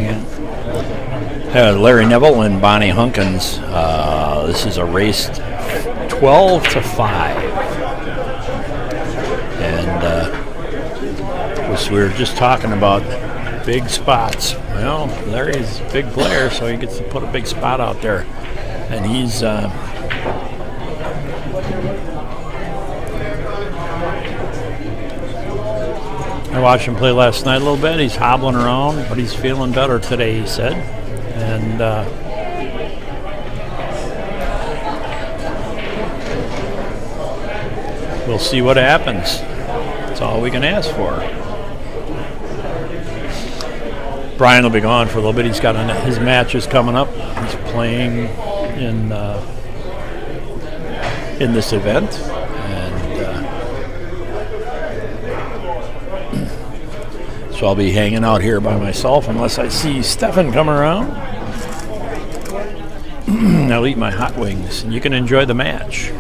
in. Larry Nevel and Bonnie Hunkins. This is a race 12 to 5. And we were just talking about big spots. Well, Larry's a big player, so he gets to put a big spot out there. And he's I watched him play last night a little bit. He's hobbling around, but he's feeling better today, he said. And we'll see what happens. That's all we can ask for. Brian will be gone for a little bit. He's got his matches coming up. He's playing in this event. So I'll be hanging out here by myself unless I see Stefan come around. I'll eat my hot wings and you can enjoy the match.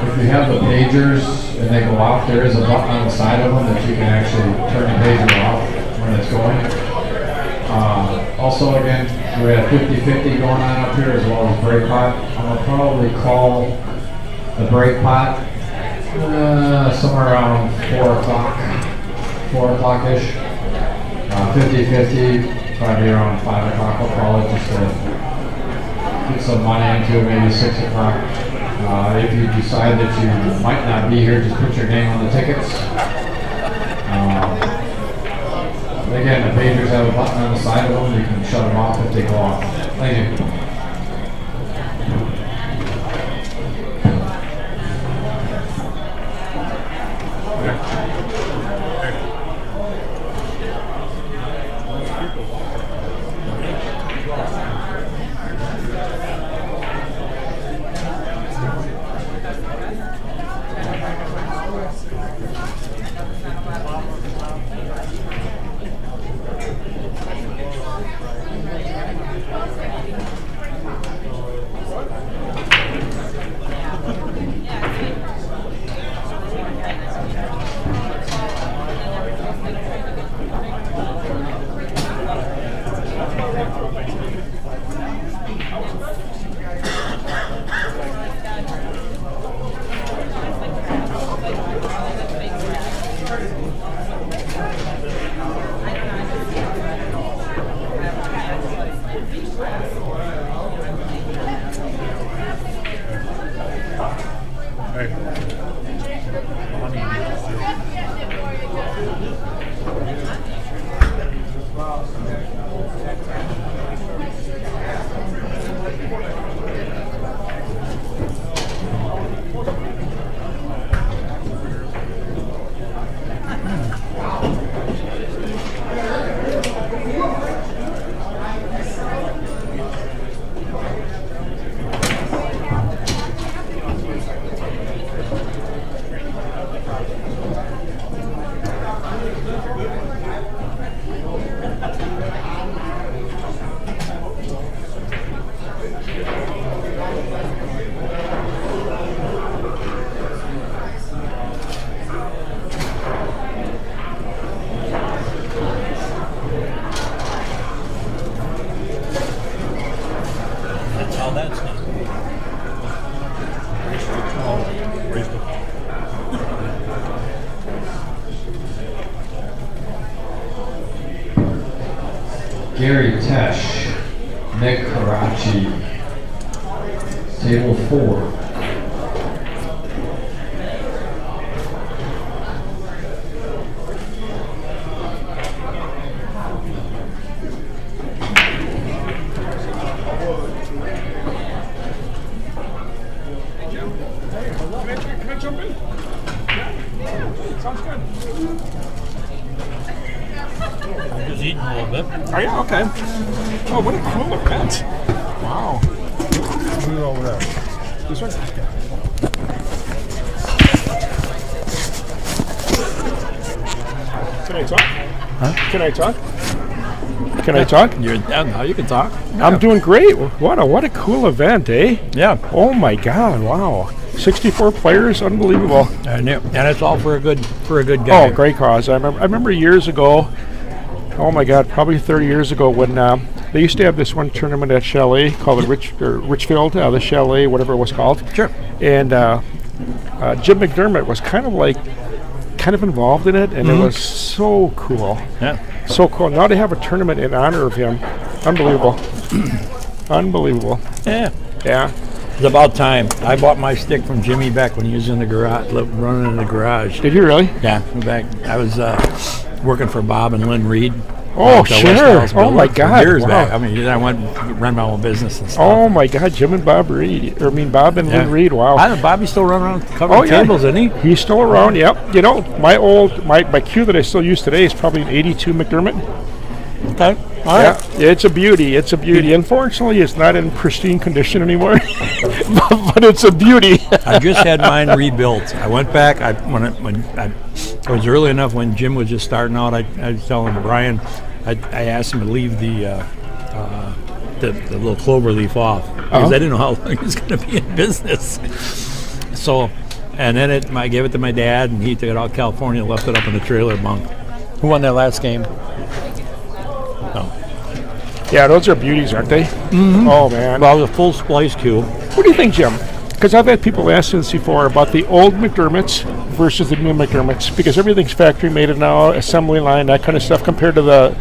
If you have the pagers and they go off, there is a button on the side of them that you can actually turn the pager off when it's going. Also, again, we have 50-50 going on up here as well as brake pot. I'm going to probably call the brake pot somewhere around 4 o'clock-ish. 50-50, probably around 5 o'clock I'll call it just to get some money into it, maybe 6 o'clock. If you decide that you might not be here, just put your name on the tickets. Again, the pagers have a button on the side of them. You can shut them off if they go off. Thank you. Okay. Gary Tesh, Nick Karachi, table 4. Can I jump in? Yeah. Sounds good. I'm just eating a little bit. Oh, yeah, okay. Oh, what a cool event. Wow. Move over there. This one? Can I talk? Huh? Can I talk? Can I talk? Now you can talk. I'm doing great. What a cool event, eh? Yeah. Oh my God! Wow, 64 players, unbelievable. And it's all for a good guy. Oh, great cause. I remember years ago. Oh my God, probably 30 years ago when they used to have this one tournament at Chalet called the Richfield, the Chalet, whatever it was called. Sure. And Jim McDermott was kind of involved in it, and it was so cool. Yeah. So cool. Now they have a tournament in honor of him. Unbelievable. Unbelievable. Yeah. Yeah. It's about time. I bought my stick from Jimmy back when he was in the garage, running in the garage. Did you really? Yeah. Back. I was working for Bob and Lynn Reed. Oh, sure. Oh, my God. Years Wow. back. I mean, I ran my own business and stuff. Oh, my God. Jim and Bob Reed. Bob and Lynn Reed. Wow. I don't, Bobby's still running around covering tables, isn't he? He's still around, yep. You know, my cue that I still use today is probably an 82 McDermott. Okay. All right. Yeah, it's a beauty. It's a beauty. Unfortunately, it's not in pristine condition anymore, but it's a beauty. I just had mine rebuilt. I went back. I was early enough when Jim was just starting out. I was telling Brian, I asked him to leave the little clover leaf off because I didn't know how long he was going to be in business. So, and then I gave it to my dad, and he took it out to California and left it up in the trailer bunk. Who won that last game? Yeah, those are beauties, aren't they? Mm-hmm. Oh, man. Well, the full splice cube. What do you think, Jim? Because I've had people ask this before about the old McDermotts versus the new McDermotts, because everything's factory made now, assembly line, that kind of stuff, compared to the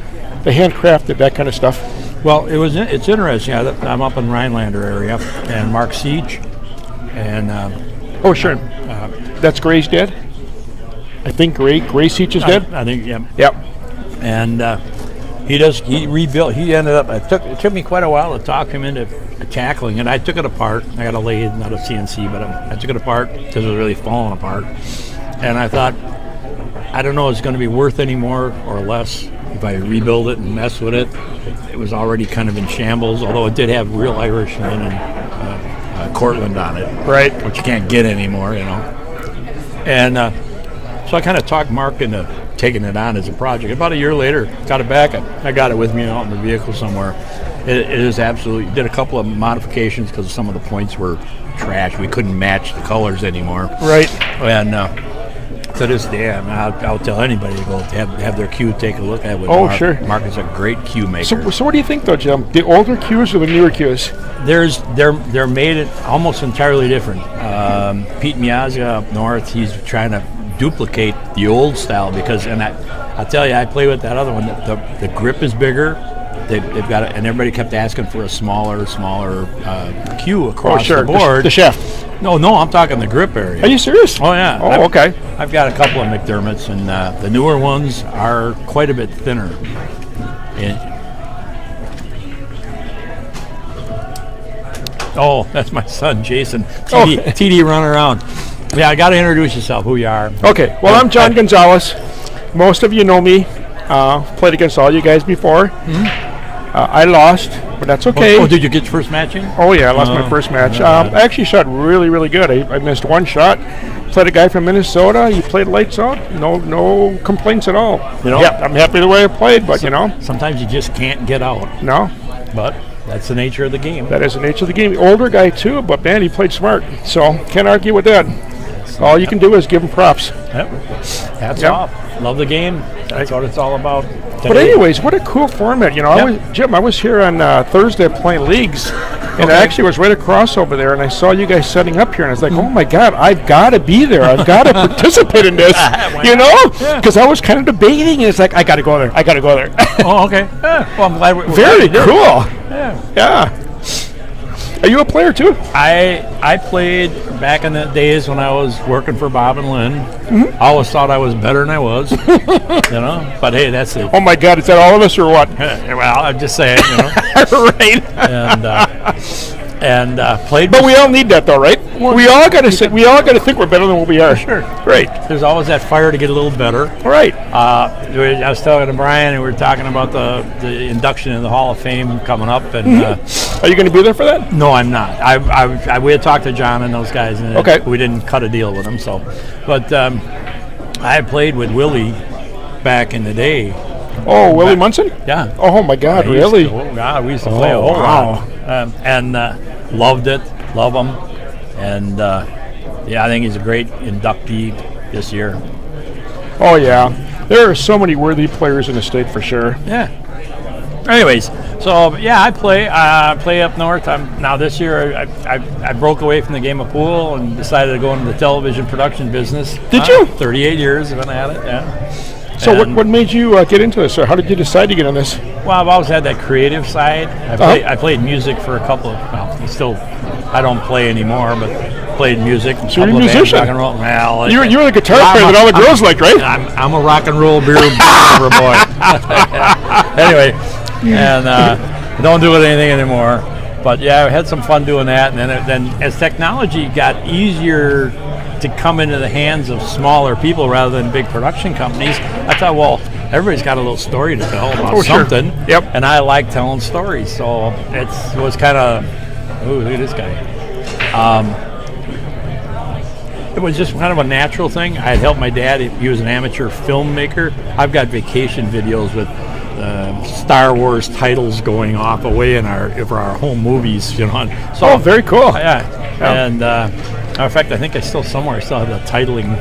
handcrafted, that kind of stuff. Well, it's interesting. I'm up in Rhinelander area, and Mark Siege, and oh, sure. That's Gray's dad? I think Gray Siege is dead? I think, yeah. Yep. And he rebuilt. He ended up. It took me quite a while to talk him into tackling, and I took it apart. I got a lathe, not a CNC, but I took it apart because it was really falling apart. And I thought, I don't know, if it's going to be worth any more or less if I rebuild it and mess with it. It was already kind of in shambles, although it did have real Irishman and Cortland on it, right? Which you can't get anymore, you know. And So I kind of talked Mark into taking it on as a project. About a year later, got it back. I got it with me out in the vehicle somewhere. It is absolutely. Did a couple of modifications because some of the points were trash. We couldn't match the colors anymore. Right. And to this day, I'll tell anybody to go have their cue, take a look at it with Oh, Mark. sure. Mark is a great cue maker. So what do you think, though, Jim? The older cues or the newer cues? They're made it almost entirely different. Pete Miazga up north, he's trying to duplicate the old style because, and I'll tell you, I play with that other one. The grip is bigger. They've got it, and everybody kept asking for a smaller cue across the board. The shaft. No, I'm talking the grip area. Are you serious? Oh yeah. Oh, okay. I've got a couple of McDermotts, and the newer ones are quite a bit thinner. Oh, that's my son, Jason. TD run around. Yeah, I got to introduce yourself, who you are. Okay, well, I'm John Gonzalez. Most of you know me. Played against all you guys before. I lost, but that's okay. Oh, did you get your first match in? Oh, yeah, I lost my first match. I actually shot really, really good. I missed one shot. Played a guy from Minnesota. He played lights out. No complaints at all. Yeah, I'm happy the way I played, but, Sometimes you just can't get out. No. But that's the nature of the game. That is the nature of the game. Older guy, too, but, man, he played smart. So, can't argue with that. All you can do is give him props. Yep. Hats off. Love the game. That's what it's all about. But anyways, what a cool format. I was here on Thursday playing leagues, and I actually was right across over there, and I saw you guys setting up here, and I was like, oh my God, I've got to be there. I've got to participate in this, because I was kind of debating, and it's like, I got to go there. Oh, okay. Well, I'm glad we're Very cool. Yeah. Are you a player too? I played back in the days when I was working for Bob and Lynn. I always thought I was better than I was, But hey, that's it. Oh my God, is that all of us or what? Well, I'm just saying, Right. And played. But we all need that, though, right? We all got to think we're better than what we are. Sure. Great. There's always that fire to get a little better. Right. I was talking to Brian, and we were talking about the induction in the Hall of Fame coming up. And are you going to be there for that? No, I'm not. We had talked to John and those guys, and we didn't cut a deal with them. So, but I played with Willie back in the day. Oh, Willie Munson? Yeah. Oh my God, really? We used to play a whole lot. And loved it. Love him. And I think he's a great inductee this year. Oh yeah, there are so many worthy players in the state for sure. Yeah. Anyways, so I play up north. Now this year I broke away from the game of pool and decided to go into the television production business. Did you? 38 years I've been at it. Yeah. So what made you get into this, or how did you decide to get in this? Well, I've always had that creative side. I played music for a couple of. I don't play anymore, but played music. So you're a musician. Rock and roll. Well, you were the guitar player that all the girls liked, right? I'm a rock and roll beer boy. Anyway, and I don't do it anything anymore. But I had some fun doing that, and then as technology got easier to come into the hands of smaller people rather than big production companies, I thought, well, everybody's got a little story to tell about something. Sure. Yep. And I like telling stories, so it was kind of, ooh, look at this guy. It was just kind of a natural thing. I had helped my dad. He was an amateur filmmaker. I've got vacation videos with Star Wars titles going off away in our home movies, So very cool. Yeah. And in fact, I think I still have the titling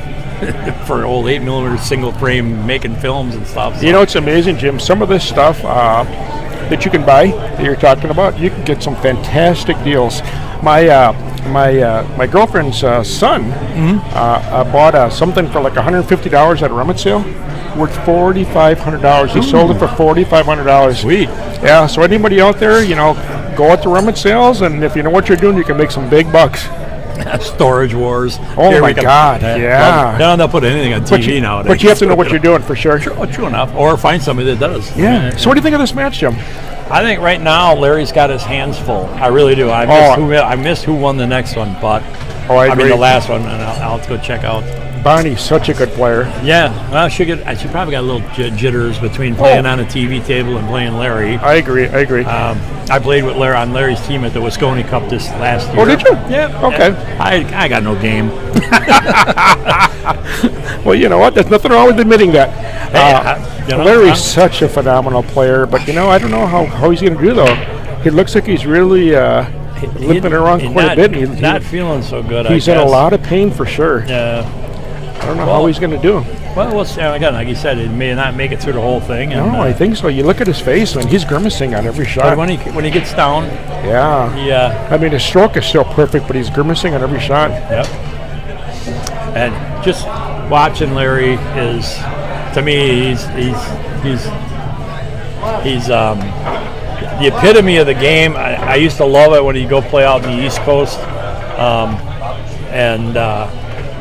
for old 8mm single frame making films and stuff. So. It's amazing, Jim. Some of this stuff that you can buy that you're talking about, you can get some fantastic deals. My girlfriend's son bought something for like $150 at a rummage sale, worth $4,500. He sold it for $4,500. Sweet. Yeah. So anybody out there, go out to rummage sales, and if you know what you're doing, you can make some big bucks. Storage wars. Oh my God! Yeah. They don't put anything on TV nowadays. But you have to know what you're doing for sure. True enough. Or find somebody that does. Yeah. So what do you think of this match, Jim? I think right now Larry's got his hands full. I really do. I missed who won the next one, but I agree. The last one, and I'll have to go check out. Barney's such a good player. Yeah, well, I should probably got a little jitters between playing on a TV table and playing Larry. I agree. I played with Larry on Larry's team at the Wisconsin Cup this last year. Oh, did you? Yeah. Okay. I got no game. Well, you know what? There's nothing wrong with admitting that. Larry's such a phenomenal player, but I don't know how he's going to do though. He looks like he's really limping around quite a bit. He's not feeling so good. He's in a lot of pain for sure. Yeah. I don't know how he's going to do. Well, again, like you said, it may not make it through the whole thing. And, no, I think so. You look at his face, and he's grimacing on every shot. But when he gets down, yeah. I mean, his stroke is still perfect, but he's grimacing on every shot. Yep. And just watching Larry is, to me, he's the epitome of the game. I used to love it when he'd go play out in the East Coast and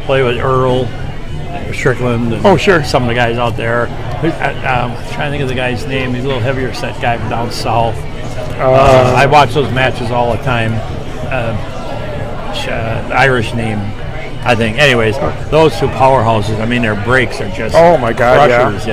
play with Earl Strickland and some of the guys out there. I'm trying to think of the guy's name. He's a little heavier set guy from down south. I watch those matches all the time. Irish name, I think. Anyways, those two powerhouses, I mean, their breaks are just crushers,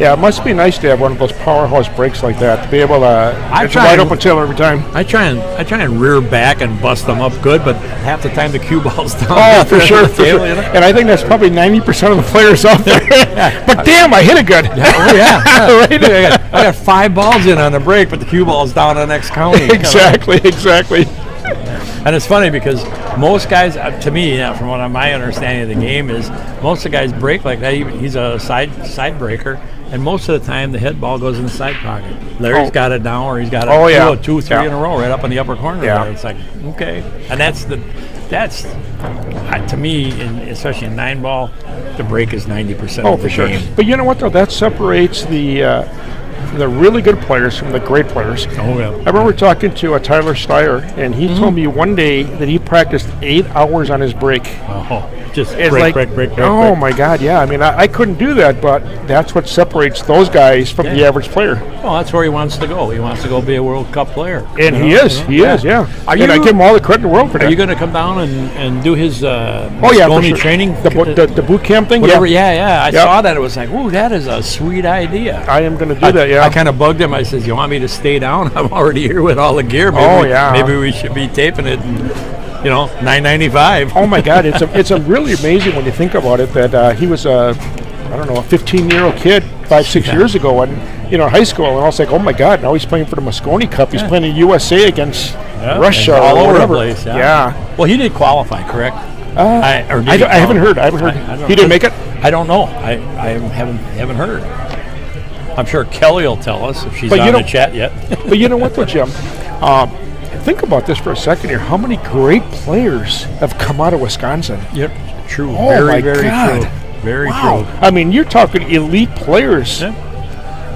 Yeah, it must be nice to have one of those powerhouse breaks like that, to be able to it's a wide open tail every time. I try and rear back and bust them up good, but half the time the cue ball's down. Oh, for sure. And I think that's probably 90% of the players out there. But damn, I hit it good. Right? I got 5 balls in on the break, but the cue ball's down on the next county. Exactly. And it's funny because most guys, to me, from what my understanding of the game is, most of the guys break like that. He's a side breaker, and most of the time the head ball goes in the side pocket. Larry's got it now, or he's got it 2 or 3 in a row right up in the upper corner there. It's like, okay. And that's to me, especially in 9-ball, the break is 90% of the game. But you know what, though? That separates the really good players from the great players. Oh, yeah. I remember talking to Tyler Steyer, and he told me one day that he practiced 8 hours on his break. Oh, just break. Oh, my God, yeah. I mean, I couldn't do that, but that's what separates those guys from the average player. Well, that's where he wants to go. He wants to go be a World Cup player. And he is, yeah. I give him all the credit in the world for that. Are you going to come down and do his training? The boot camp thing? Whatever, I saw that. It was like, ooh, that is a sweet idea. I am going to do that, I kind of bugged him. I says, you want me to stay down? I'm already here with all the gear. Maybe we should be taping it and, $9.95. Oh, my God. It's a really amazing when you think about it that he was a 15-year-old kid 5-6 years ago and, high school. And I was like, oh, my God, now he's playing for the Moscone Cup. He's playing in USA against Russia. All over the place. Yeah. Well, he did qualify, correct? I haven't heard. He didn't make it? I don't know. I haven't heard. I'm sure Kelly will tell us if she's on the chat yet. But you know what, though, Jim? Think about this for a second here. How many great players have come out of Wisconsin? Yep, true. Oh, very God. True. Very true. I mean, you're talking elite players. Yeah.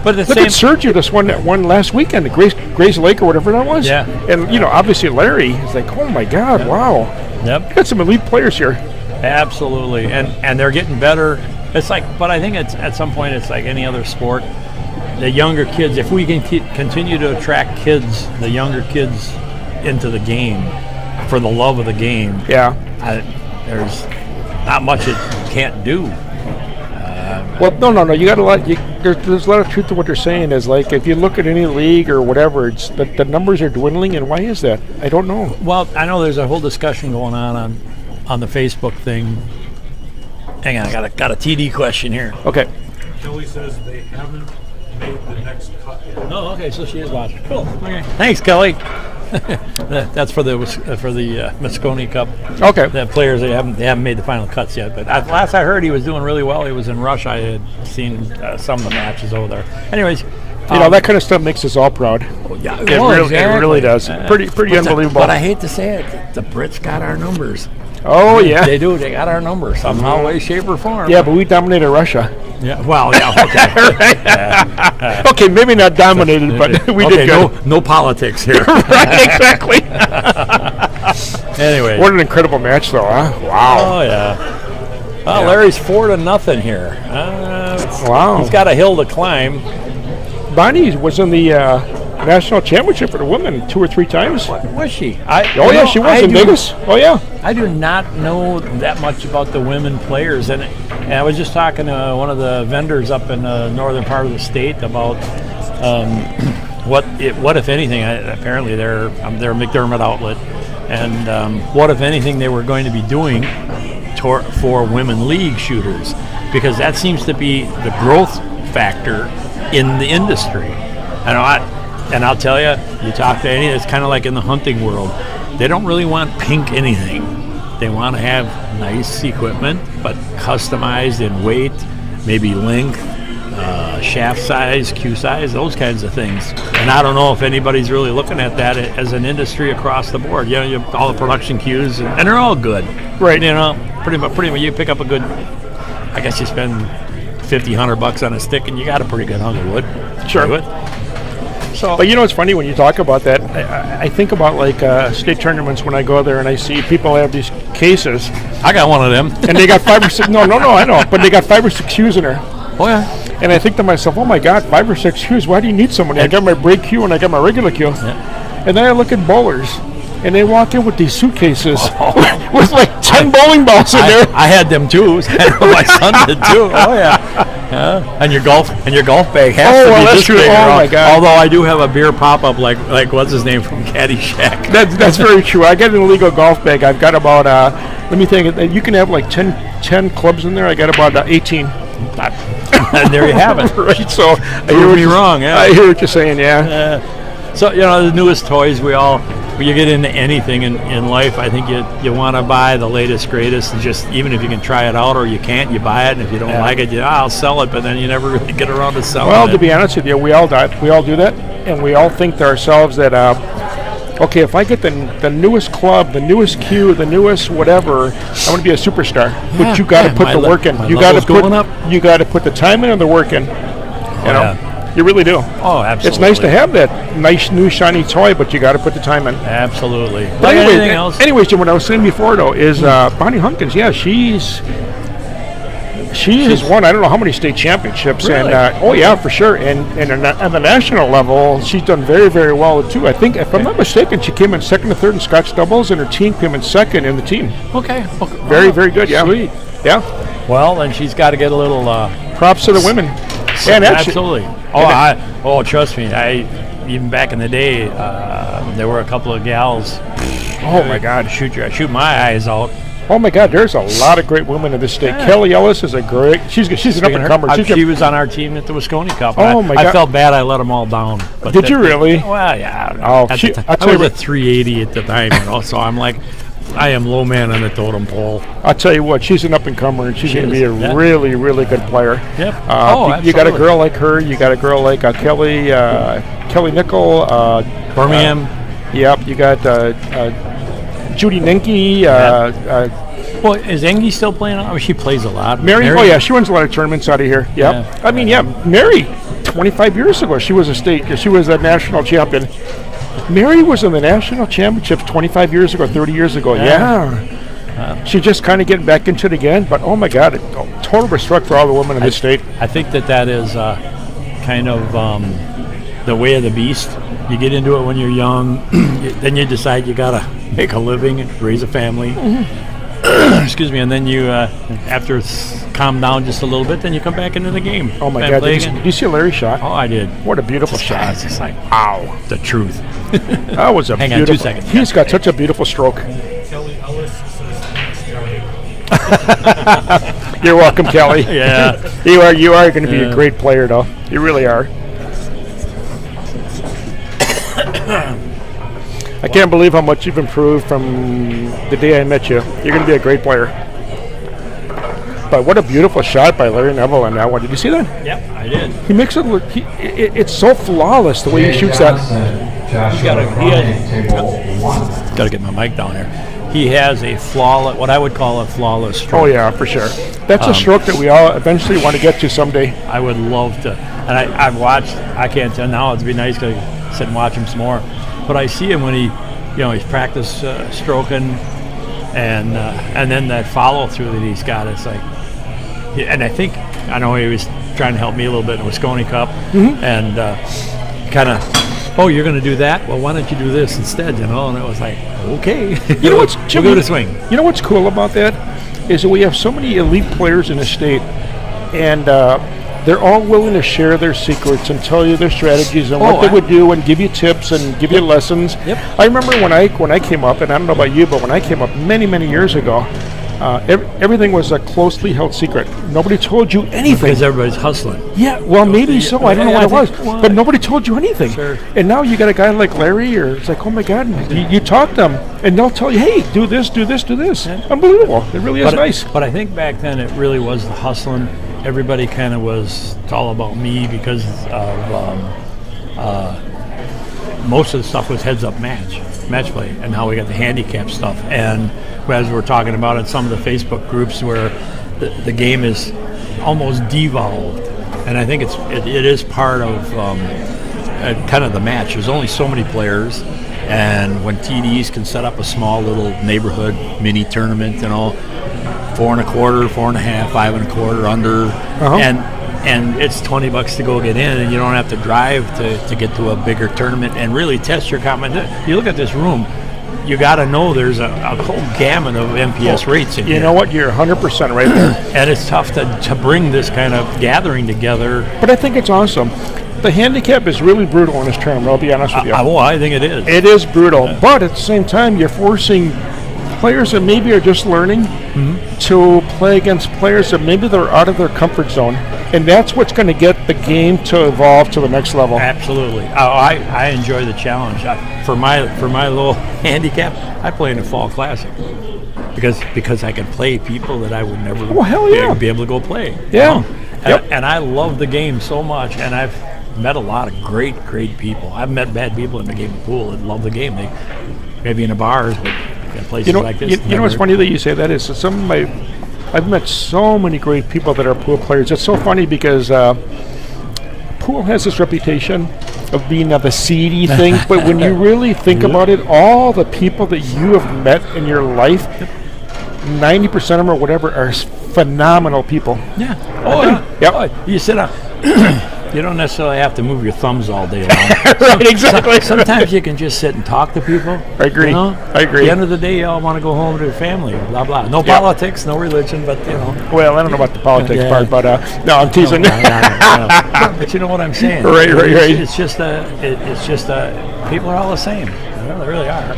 But look at Sergio, this one that won last weekend, Grace Lake or whatever that was. Yeah. And, obviously Larry is like, oh, my God, wow. Yep. Got some elite players here. Absolutely. And they're getting better. It's like, but I think at some point it's like any other sport. The younger kids, if we can continue to attract the younger kids into the game for the love of the game, there's not much it can't do. Well, no. You got a lot. There's a lot of truth to what they're saying. Is like if you look at any league or whatever, it's the numbers are dwindling, and why is that? I don't know. Well, I know there's a whole discussion going on the Facebook thing. Hang on, I got a TD question here. Okay. Kelly says they haven't made the next cut yet. Oh, okay, so she is watching. Cool. Okay. Thanks, Kelly. That's for the Moscone Cup. Okay. The players they haven't made the final cuts yet. But last I heard, he was doing really well. He was in Russia. I had seen some of the matches over there. Anyways, that kind of stuff makes us all proud. Yeah, it really does. Pretty unbelievable. But I hate to say it, the Brits got our numbers. Oh, yeah. They do. They got our number somehow, way, shape, or form. Yeah, but we dominated Russia. Yeah. Well, yeah. Okay. Okay, maybe not dominated, but we did good. No politics here. Right, exactly. Anyway. What an incredible match, though, huh? Wow. Oh, yeah. Well, Larry's 4-0 here. Wow. He's got a hill to climb. Bonnie was in the national championship for the women 2 or 3 times. Was she? She was in Vegas. Oh, yeah. I do not know that much about the women players, and I was just talking to one of the vendors up in the northern part of the state about what if anything? Apparently, they're a McDermott outlet, and what if anything they were going to be doing for women league shooters, because that seems to be the growth factor in the industry. And I'll tell you, you talk to any, it's kind of like in the hunting world. They don't really want pink anything. They want to have nice equipment, but customized in weight, maybe length, shaft size, cue size, those kinds of things. And I don't know if anybody's really looking at that as an industry across the board. You know, you have all the production cues, and they're all good. Right. You know, pretty much you pick up a good, I guess you spend $50-$100 on a stick, and you got a pretty good hunk of wood. Sure. So, but you know, it's funny when you talk about that. I think about like state tournaments when I go there and I see people have these cases. I got one of them. And they got 5 or 6. No, I know. But they got 5 or 6 cues in there. Oh yeah. And I think to myself, oh my God, 5 or 6 cues. Why do you need so many? I got my break cue and I got my regular cue. Yeah. And then I look at bowlers, and they walk in with these suitcases with like 10 bowling balls in there. I had them too. My son did too. Oh yeah. And your golf bag has to be this big. Oh my God. Although I do have a beer pop-up like what's his name from Caddyshack. That's very true. I got an illegal golf bag. I've got about let me think. You can have like 10 clubs in there. I got about 18. And there you have it. Right. So Prove me wrong. Yeah. I hear what you're saying. Yeah. So you know, the newest toys when you get into anything in life, I think you want to buy the latest, greatest, and just even if you can try it out or you can't, you buy it, and if you don't like it, I'll sell it, but then you never really get around to selling it. Well, to be honest with you, we all do that, and we all think to ourselves that, okay, if I get the newest club, the newest cue, the newest whatever, I'm going to be a superstar. But you got to put the work in. You got to put the time in and the work in. You know. You really do. Oh, absolutely. It's nice to have that nice new shiny toy, but you got to put the time in. Absolutely. But anyways, Jim, what I was saying before though is Bonnie Hunkins. Yeah, she has won I don't know how many state championships, really? And for sure. And at the national level, she's done very, very well too. I think, if I'm not mistaken, she came in second or third in Scotch doubles, and her team came in second in the team. Okay. Very, very good. Yeah. Sweet. Yeah. Well, then she's got to get a little props to the women. And absolutely. Trust me. Even back in the day, there were a couple of gals. Oh my God! Shoot my eyes out. Oh my God! There's a lot of great women in this state. Yeah. Kelly Ellis is a great. She's an up and comer. She was on our team at the Wisconsin Cup. Oh my God! I felt bad. I let them all down. But did you really? Well, yeah. Oh, I was at 380 at the time, so I'm like, I am low man on the totem pole. I'll tell you what, she's an up-and-comer, and she's going to be a really, really good player. Yep. You got a girl like her. You got a girl like Kelly Nickel. Birmingham. Yep. You got Judy Nenke. Well, is Engie still playing? I mean, she plays a lot. Mary? Oh, yeah. She runs a lot of tournaments out of here. Yep. Yeah. Mary, 25 years ago, she was a national champion. Mary was in the national championships 25 years ago, 30 years ago. Yeah. She's just kind of getting back into it again. But, oh, my God, total respect for all the women in this state. I think that is kind of the way of the beast. You get into it when you're young. Then you decide you got to make a living and raise a family. Mm-hmm. Excuse me. And then you, after it's calmed down just a little bit, then you come back into the game. Oh, my God. Did you see Larry's shot? Oh, I did. What a beautiful shot. It's just like, wow, the truth. That was a Hang beautiful. on 2 seconds. He's got such a beautiful stroke. Kelly Ellis says, you're welcome, Kelly. Yeah. You are going to be a great player, though. You really are. I can't believe how much you've improved from the day I met you. You're going to be a great player. But what a beautiful shot by Larry Nevel on that one. Did you see that? Yep, I did. He makes it look. It's so flawless the way he shoots that. Got to get my mic down here. He has what I would call a flawless stroke. Oh yeah, for sure. That's a stroke that we all eventually want to get to someday. I would love to. And I've watched. I can't tell now. It'd be nice to sit and watch him some more. But I see him when he's practice stroking, and then that follow through that he's got. It's like, and I know he was trying to help me a little bit in the Wisconsin Cup, and kind of, you're going to do that? Well, why don't you do this instead? And it was like, okay, you know what's we'll go to swing. You know what's cool about that is that we have so many elite players in the state, and they're all willing to share their secrets and tell you their strategies and Oh, what they would do and give you tips and give you lessons. Yep. I remember when I came up, and I don't know about you, but when I came up many years ago, everything was a closely held secret. Nobody told you anything. Because everybody's hustling. Yeah, well, maybe so. I don't know what it was. Well, But nobody told you anything. Sure. And now you got a guy like Larry, or it's like, oh my God, you talk to them, and they'll tell you, hey, do this, do this, do this. Unbelievable. It really is nice. But I think back then it really was the hustling. Everybody kind of was, it's all about me because of most of the stuff was heads-up match play, and now we got the handicap stuff. And as we're talking about in some of the Facebook groups where the game is almost devolved, and I think it is part of kind of the match. There's only so many players, and when TDs can set up a small little neighborhood mini tournament, you know, 4 1/4, 4 1/2, 5 1/4 under, and it's $20 to go get in, and you don't have to drive to get to a bigger tournament and really test your competition. You look at this room, you got to know there's a whole gamut of MPS rates in here. You know what? You're 100% right there. And it's tough to bring this kind of gathering together. But I think it's awesome. The handicap is really brutal in this tournament, I'll be honest with you. I think it is. It is brutal, but at the same time, you're forcing players that maybe are just learning to play against players that maybe they're out of their comfort zone, and that's what's going to get the game to evolve to the next level. Absolutely. I enjoy the challenge. For my little handicap, I play in the Fall Classic because I can play people that I would never be able to go play. Yeah. You know? And I love the game so much, and I've met a lot of great people. I've met bad people in the game of pool that love the game. They maybe in the bars, but in places like this. You know what's funny that you say that is I've met so many great people that are pool players. It's so funny because pool has this reputation of being the seedy thing, but when you really think about it, all the people that you have met in your life, 90% of them or whatever are phenomenal people. Yeah. Yep. Oh, you sit down. You don't necessarily have to move your thumbs all day long. Right, exactly. Sometimes you can just sit and talk to people. I agree. You know? I agree. At the end of the day, you all want to go home to your family, blah, blah. No politics, no religion, but, you know. Well, I don't know about the politics part, but no, I'm teasing. No. But you know what I'm saying. Right. It's just people are all the same. Well, they really are.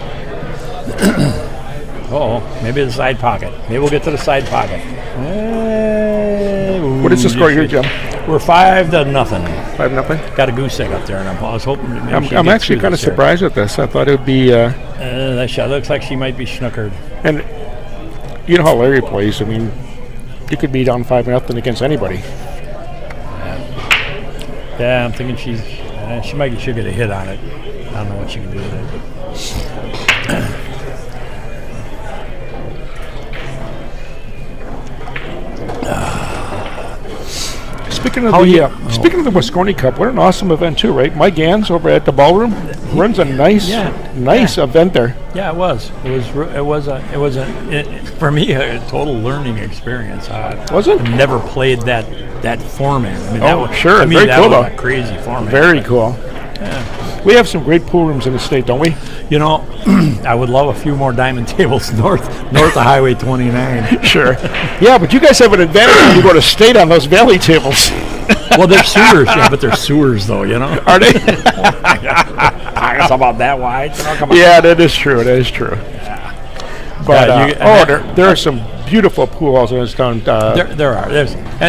Maybe the side pocket. Maybe we'll get to the side pocket. What is the score here, Jim? We're 5-0. 5-0. Got a goose egg up there, and I was hoping. I'm actually kind of surprised at this. I thought it would be. That shot looks like she might be snookered. And you know how Larry plays. I mean, you could be down 5-0 against anybody. Yeah, I'm thinking she should get a hit on it. I don't know what she can do with it. Speaking of the Moscone Cup, what an awesome event too, right? Mike Gans over at the ballroom runs a nice event there. Yeah, it was. It was for me a total learning experience. Was it? I've never played that format. I mean, sure. To me, very that cool was though. a crazy format. Very cool. Yeah. We have some great pool rooms in the state, don't we? You know, I would love a few more diamond tables north of Highway 29. Sure. Yeah, but you guys have an advantage when you go to state on those valley tables. Well, they're sewers, but they're sewers, though, you know? Are they? It's about that wide. You know, come on. Yeah, that is true. That is true. But there are some beautiful pool halls in this town. There are.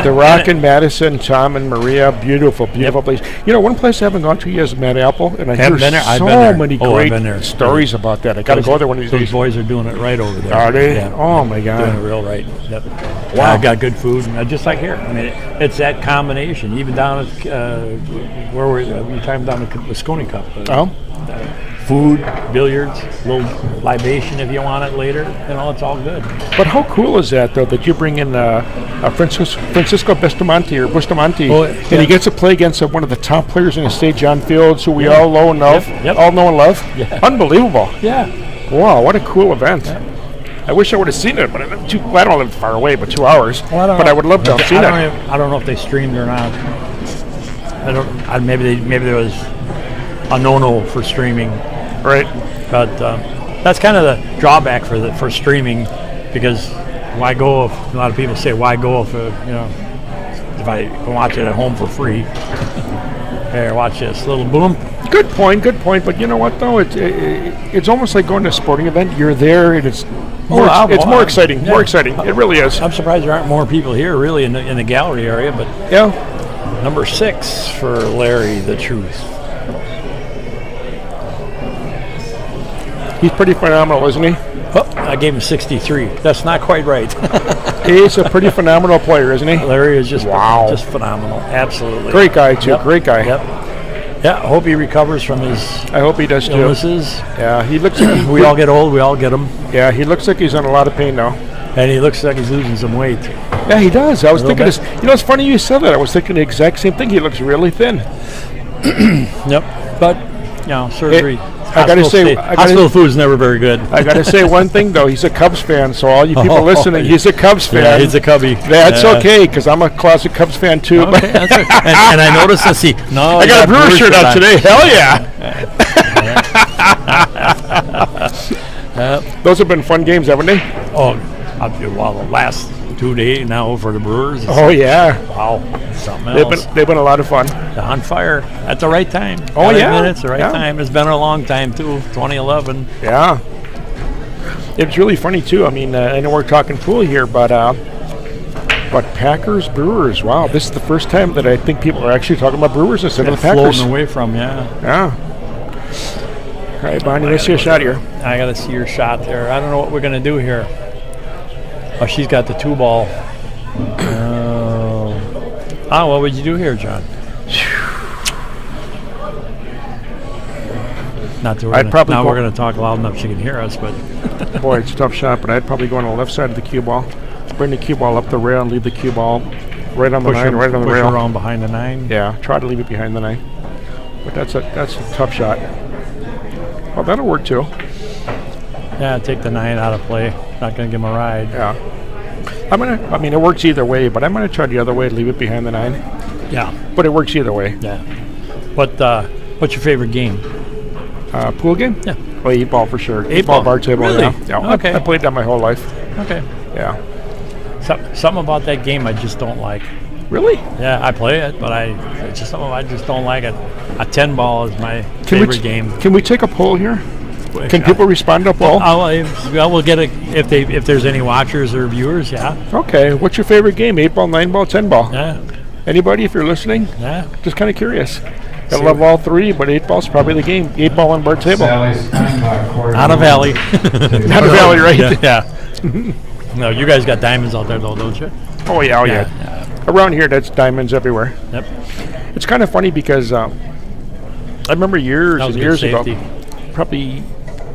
The Rock in Madison, Tom and Maria, beautiful place. You know, one place I haven't gone to yet is Mad Apple, and I hear so many great stories about that. I got to go there one of these days. Those boys are doing it right over there. Are they? Yeah. Oh my God, doing it real right. Yep. Wow, got good food, and just like here. I mean, it's that combination. Even down at where we're talking down at the Moscone Cup. Food, billiards, a little libation if you want it later. You know, it's all good. But how cool is that, though, that you bring in Francisco Bustamante, and he gets to play against one of the top players in the state, John Fields, who we all know and love. All know and love. Yeah. Unbelievable. Yeah. Wow, what a cool event. Yeah. I wish I would have seen it, but I don't live far away, but 2 hours. Well, I would love to have seen it. I don't know if they streamed or not. Maybe there was a no for streaming. Right, but that's kind of the drawback for streaming, because why go if a lot of people say why go if if I can watch it at home for free. Here, watch this little boom. Good point. But you know what though? It's almost like going to a sporting event. You're there, and it's more exciting. Yeah. More exciting. It really is. I'm surprised there aren't more people here, really, in the gallery area. But Yeah. number 6 for Larry, the Truth. He's pretty phenomenal, isn't he? Oh, I gave him 63. That's not quite right. He's a pretty phenomenal player, isn't he? Larry is just Wow. just phenomenal. Absolutely. Great guy too. Yep. Great guy. Yep. Yeah, I hope he recovers from his I hope he does too. illnesses. Yeah, he looks like We all get old. We all get them. Yeah, he looks like he's in a lot of pain now. And he looks like he's losing some weight. Yeah, he does. I was A thinking little this. You know, it's funny you said that. I was thinking the exact same thing. He looks really thin. Yep. But, surgery. I gotta say, hospital food's never very good. I got to say one thing though. He's a Cubs fan, so all you people listening, he's a Cubs fan. Yeah, he's a Cubby. That's Yeah. okay, because I'm a classic Cubs fan too. But Okay, that's okay. and I noticed, let's see. No, I got a Brewer shirt on today. Hell yeah! Those have been fun games, haven't they? Oh, well, the last 2 days now for the Brewers. Oh yeah, Wow, something else. they've been a lot of fun. They're on fire at the right time. Oh, Gotta yeah. admit it's the right Yeah. time. It's been a long time too. 2011. Yeah, it's really funny too. I mean, I know we're talking pool here, but Packers Brewers. Wow, this is the first time that I think people are actually talking about Brewers instead of the Packers. Floating away from Yeah. All right, Bonnie, let's see a shot here. I gotta see your shot there. I don't know what we're gonna do here. Oh, she's got the 2-ball. Oh, what would you do here, John? Not to I'd probably now go- we're gonna talk loud enough she can hear us, but Boy, it's a tough shot, but I'd probably go on the left side of the cue ball, bring the cue ball up the rail, and leave the cue ball right on the line, right on the push rail. around behind the 9. Yeah, try to leave it behind the 9. But that's a tough shot. Well, that'll work too. Yeah, take the 9 out of play. Not gonna give him a ride. Yeah. I mean, it works either way, but I'm gonna try the other way, leave it behind the 9. Yeah, But it works either way. yeah. What's your favorite game? Pool game? Yeah. Well, 8-ball for sure. 8-ball? bar table. Really? Yeah. Yeah. Okay. I played that my whole life. Okay. Yeah. Something about that game I just don't like. Really? Yeah, I play it, but it's just something I just don't like it. A 10-ball is my favorite game. Can we take a poll here? Can people respond to a poll? We'll get it if there's any watchers or viewers. Yeah, Okay. What's your favorite game? 8-ball, 9-ball, 10-ball? yeah, Anybody, if you're listening? yeah. Just kind of curious. I love all three, but 8-ball's probably the game. 8-ball on bar table. Sally's quarter. Not a valley. Not a valley, right? Yeah. No, you guys got diamonds out there though, don't you? Oh yeah, yeah. Around here, that's diamonds everywhere. Yep. It's kind of funny because I remember years That was and good years safety. ago, probably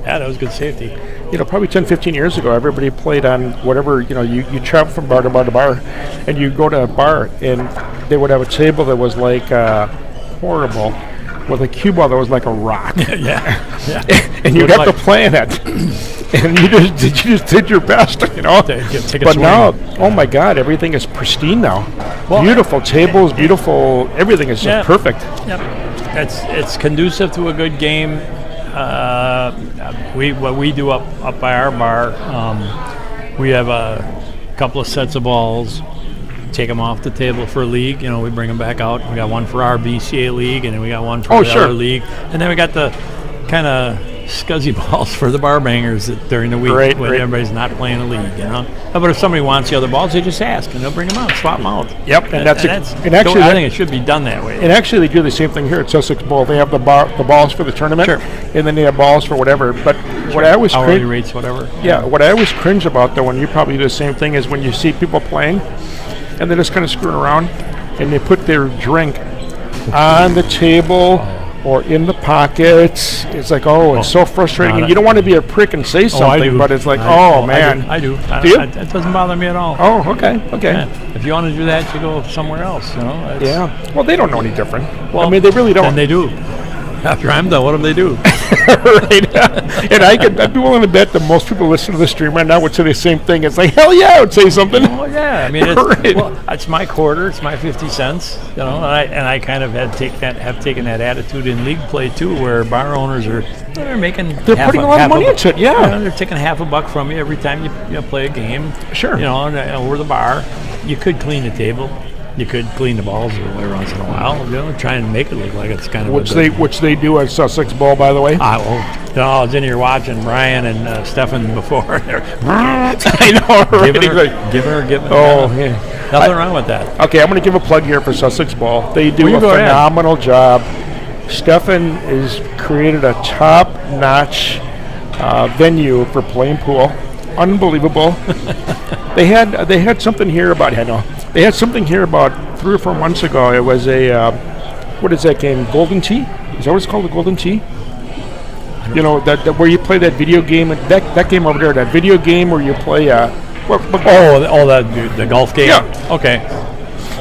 Yeah, that was good safety. probably 10, 15 years ago, everybody played on whatever, you travel from bar to bar to bar, and you go to a bar, and they would have a table that was like horrible, with a cue ball that was like a rock. Yeah. And you got to play in it. And you just did your best, Take a But swing. now, oh my God, everything is pristine now. Well, Beautiful tables, beautiful, everything is just Yeah. perfect. Yep. It's conducive to a good game. What we do up by our bar, we have a couple of sets of balls. Take them off the table for a league. We bring them back out. We got one for our BCA league, and then we got one for the other league, and then we got the kind of scuzzy balls for the bar bangers during the week when everybody's not playing a league. But if somebody wants the other balls, they just ask, and they'll bring them out, swap them out. Yep, and actually, I think it should be done that way. And actually, they do the same thing here at Sussex Bowl. They have the balls for the tournament, Sure. and then they have balls for whatever. But what I always hourly rates, whatever. Yeah, what I always cringe about, though, and you probably do the same thing, is when you see people playing, and they're just kind of screwing around, and they put their drink on the table or in the pockets. It's like, it's so frustrating. And you don't want to be a prick and say something, but it's like, man. I do. Do you? It doesn't bother me at all. Oh, okay. Yeah. If you want to do that, you go somewhere else. Yeah. Well, they don't know any different. Well, I mean, they really don't. And they do. After I'm done, what do they do? Right. And I'd be willing to bet that most people listening to the stream right now would say the same thing. It's like, hell yeah, I would say something. Oh yeah, I mean, Right. it's my quarter, it's my 50 cents, and I kind of have taken that attitude in league play too, where bar owners they're putting a lot of money into it. Yeah. They're taking $50 from you every time you play a game. Sure. And over the bar, you could clean the table. You could clean the balls every once in a while, try and make it look like it's kind of which they do at Sussex Bowl, by the way. I was in here watching Brian and Stefan before. I know, right? Give her. Oh, yeah. Nothing wrong with that. Okay, I'm going to give a plug here for Sussex Ball. They do you a go ahead. phenomenal job. Stefan has created a top-notch venue for playing pool. Unbelievable. They had something here about They had something here about 3 or 4 months ago. It was a what is that game? Golden Tee? Is that what it's called? The Golden Tee? You know that where you play that video game. That game over there. That video game where you play. The golf game. Yeah. Okay.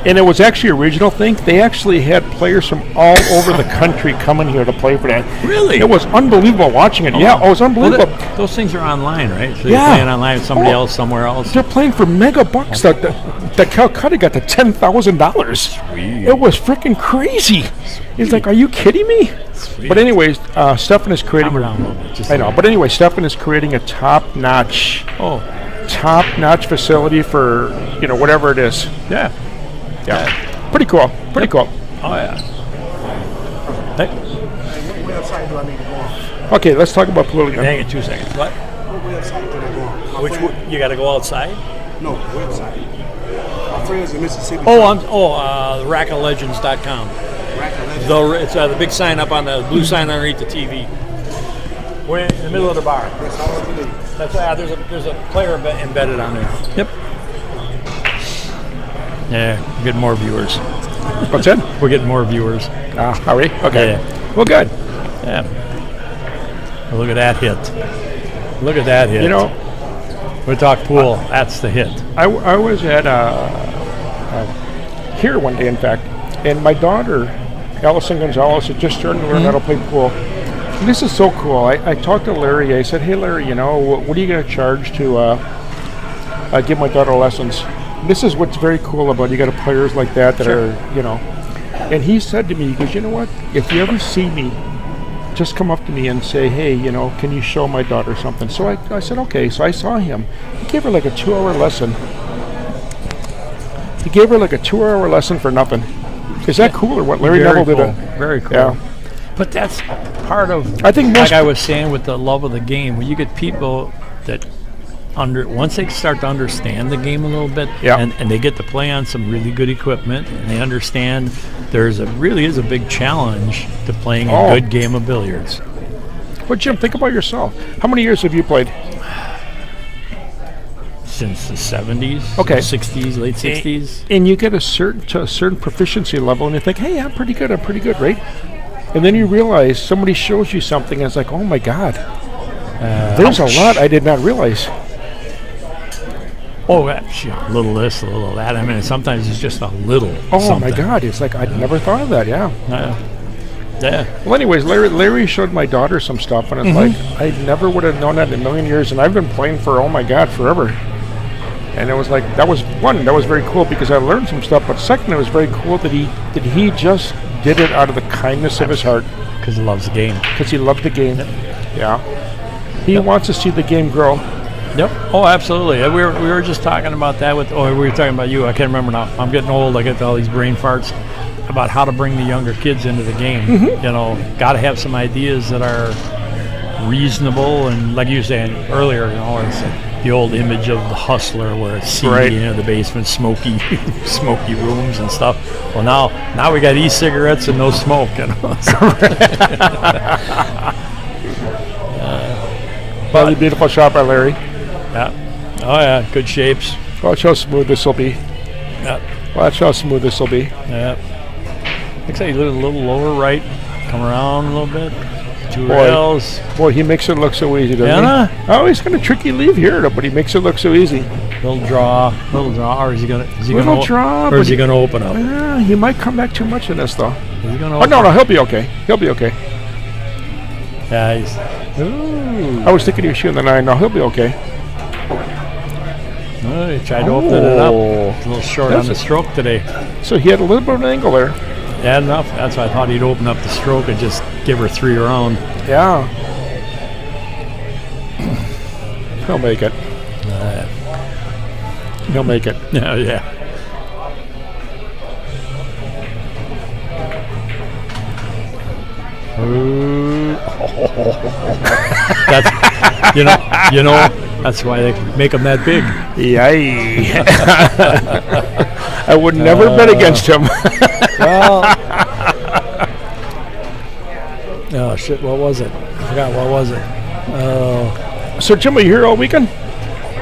And it was actually a regional thing. They actually had players from all over the country coming here to play for that. Really? It was unbelievable watching it. Yeah, it was unbelievable. Well, those things are online, right? So Yeah. you're playing online with somebody else somewhere else. They're playing for mega bucks. The Calcutta got to $10,000. It was freaking crazy. He's like, "Are you kidding me?" Sweet. But anyways, Stefan is creating. Calm down a little bit, just I a know. little. But anyway, Stefan is creating a top-notch facility for whatever it is. Yeah. Yeah. Pretty cool. Pretty cool. Oh yeah. Hey, What website do I need to go on? Okay, let's talk about pool again. hang it 2 seconds. What? What website do I go on? My friend- You got to go outside? No, website. My friends in Mississippi. Racketlegends.com. Rack of Legends. It's the big sign up on the blue sign underneath the TV. We're in the middle of the bar. That's all you need. That's there's a player embedded on there. Yep. Yeah, we're getting more viewers. What's that? We're getting more viewers. Are we? Okay. Yeah. Well, good. Yeah. Well, look at that hit. Look at that hit. We talk pool. That's the hit. I was at here one day, in fact, and my daughter, Allison Gonzalez, had just started to learn how to play pool. And this is so cool. I talked to Larry. I said, "Hey, Larry, what are you going to charge to give my daughter lessons?" This is what's very cool about you got players like that are, And he said to me, he goes, "You know what? If you ever see me, just come up to me and say, hey, can you show my daughter something?" So I said, okay. So I saw him. He gave her like a 2-hour lesson. He gave her like a 2-hour lesson for nothing. Is that cool or what? Larry Very Nevel cool. did Very cool. Yeah. But that's part of, I think most like I was saying, with the love of the game, when you get people that once they start to understand the game a little bit, Yeah. and they get to play on some really good equipment, and they understand really is a big challenge to playing a good game of billiards. But Jim, think about yourself. How many years have you played? Since the 70s, Okay. 60s, late 60s. And you get a certain proficiency level, and you think, hey, I'm pretty good, right? And then you realize somebody shows you something, and it's like, oh my God, there's a lot I did not realize. Oh, a little this, a little that. I mean, sometimes it's just a little Oh something. my God, it's like I never thought of that. Yeah. Yeah. Well, anyways, Larry showed my daughter some stuff, and it's like I never would have known that in a million years, and I've been playing for forever. And it was like that was very cool because I learned some stuff. But second, it was very cool that he just did it out of the kindness of his heart Because he loves the game. because he loved the game. Yeah. He wants to see the game grow. Yep. Oh, absolutely. We were just talking about that we were talking about you. I can't remember now. I'm getting old. I get all these brain farts about how to bring the younger kids into the game. Got to have some ideas that are reasonable, and like you were saying earlier, it's the old image of the hustler where it's seedy, Right. the basement, smoky rooms and stuff. Well, now we got e-cigarettes and no smoke. Really beautiful shot by Larry. Yeah. Oh yeah, good shapes. Watch how smooth this will be. Yeah. Watch how smooth this will be. Yeah. Looks like a little lower right. Come around a little bit. 2 Boy. rails. Boy, he makes it look so easy, doesn't Yeah. he? Oh, he's got a tricky leave here, but he makes it look so easy. Little draw. Or is he gonna? Little draw, Or is but he gonna open up? He might come back too much in this, though. Is he gonna? Oh, no, he'll be okay. He'll be okay. Yeah. He's. I was thinking he was shooting the 9. No, he'll be okay. Oh, he tried to open it up. Oh. It's a little short on the stroke today. So he had a little bit of an angle there. Yeah, enough. That's why I thought he'd open up the stroke and just give her 3 around. Yeah. He'll make it. He'll make it. Yeah. That's that's why they make them that big. Yay. I would never bet against him. Well, oh shit! What was it? I forgot what was it. So, Jim, are you here all weekend?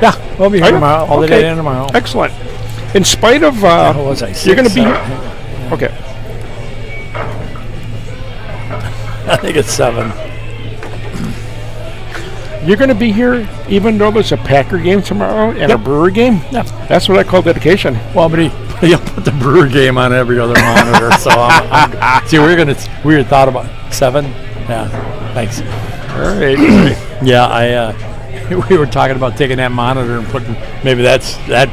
Yeah, we'll be Are here you? tomorrow. All the Okay. day and tomorrow. Excellent. In spite of, What was I? you're going to 6, be here. 7? Okay. I think it's 7. You're going to be here even though there's a Packer game tomorrow and a Brewer game? Yeah. That's what I call dedication. Well, but he'll put the Brewer game on every other monitor. So I'm see, we had thought about 7. Yeah, thanks. All right. Yeah, we were talking about taking that monitor and putting maybe that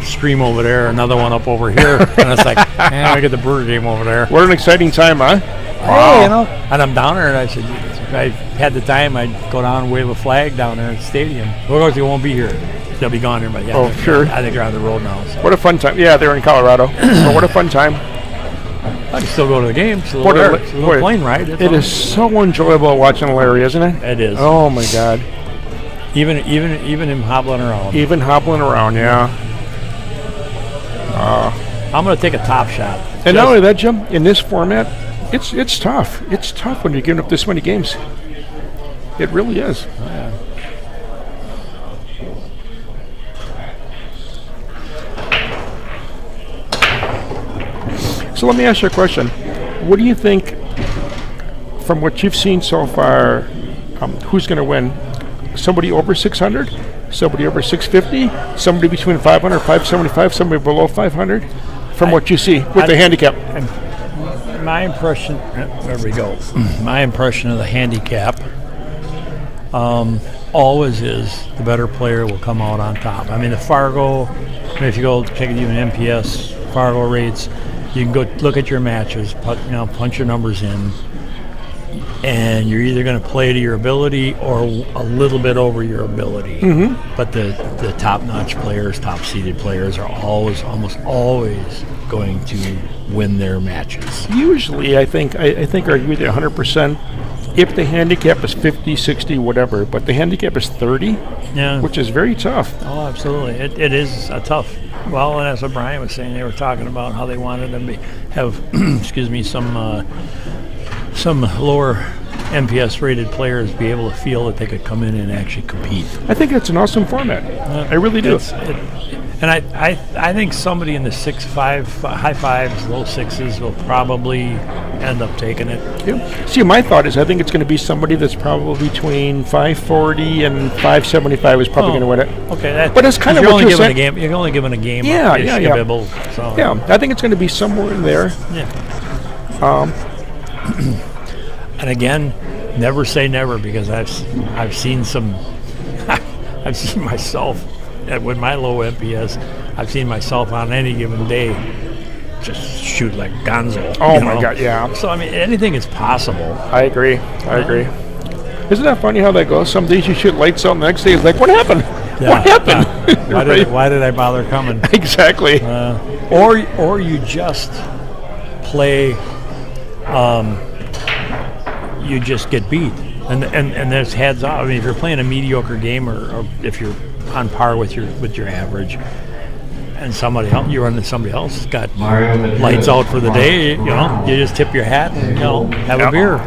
stream over there, another one up over here, and it's like, man, I get the Brewer game over there. What an exciting time, huh? Hey, and I'm down there, and I said, if I had the time, I'd go down and wave a flag down there at the stadium. Of course, they won't be here. They'll be gone here, but yeah. Oh, sure. I think they're on the road now. So. What a fun time. Yeah, they're in Colorado. But what a fun time. I can still go to the game. It's a What little, a- it's a little boy, plane ride. It is so enjoyable watching Larry, isn't it? It is. Oh, my God. Even him hobbling around. Even hobbling around, yeah. I'm going to take a top shot. And not only that, Jim, in this format, it's tough. It's tough when you're giving up this many games. It really is. So let me ask you a question. What do you think, from what you've seen so far, who's going to win? Somebody over 600? Somebody over 650? Somebody between 500, 575? Somebody below 500? From what you see with the handicap. My impression, there we go. My impression of the handicap always is the better player will come out on top. I mean, the Fargo, if you go check even MPS Fargo rates, you can go look at your matches, punch your numbers in, and you're either going to play to your ability or a little bit over your ability. Mm-hmm. But the top-notch players, top-seeded players are almost always going to win their matches. Usually, I think I agree with you 100%. If the handicap is 50, 60, whatever, but the handicap is 30, Yeah. which is very tough. Oh, absolutely. It is a tough. Well, and that's what Brian was saying. They were talking about how they wanted them to have, excuse me, some lower MPS rated players be able to feel that they could come in and actually compete. I think it's an awesome format. I really do. And I think somebody in the 6.5, high 5s, low 6s will probably end up taking it. Yeah. See, my thought is I think it's going to be somebody that's probably between 540 and 575 is probably going to win it. Okay, But it's kind of you're what only you're giving saying. a game. You're only giving a game. Yeah, up, yeah. Bibble, so. Yeah, I think it's going to be somewhere in there. Yeah. And again, never say never, because I've seen some. I've seen myself with my low MPS. I've seen myself on any given day just shoot like Gonzo. Oh my God, yeah. So I mean, anything is possible. I agree. Isn't that funny how that goes? Some days you shoot lights out, and the next day it's like, what happened? Yeah. What happened? Why did I bother coming? Exactly. Or you just play. You just get beat, and there's heads off. I mean, if you're playing a mediocre game, or if you're on par with your average, and you run into somebody else has got lights out for the day, you just tip your hat and have a beer.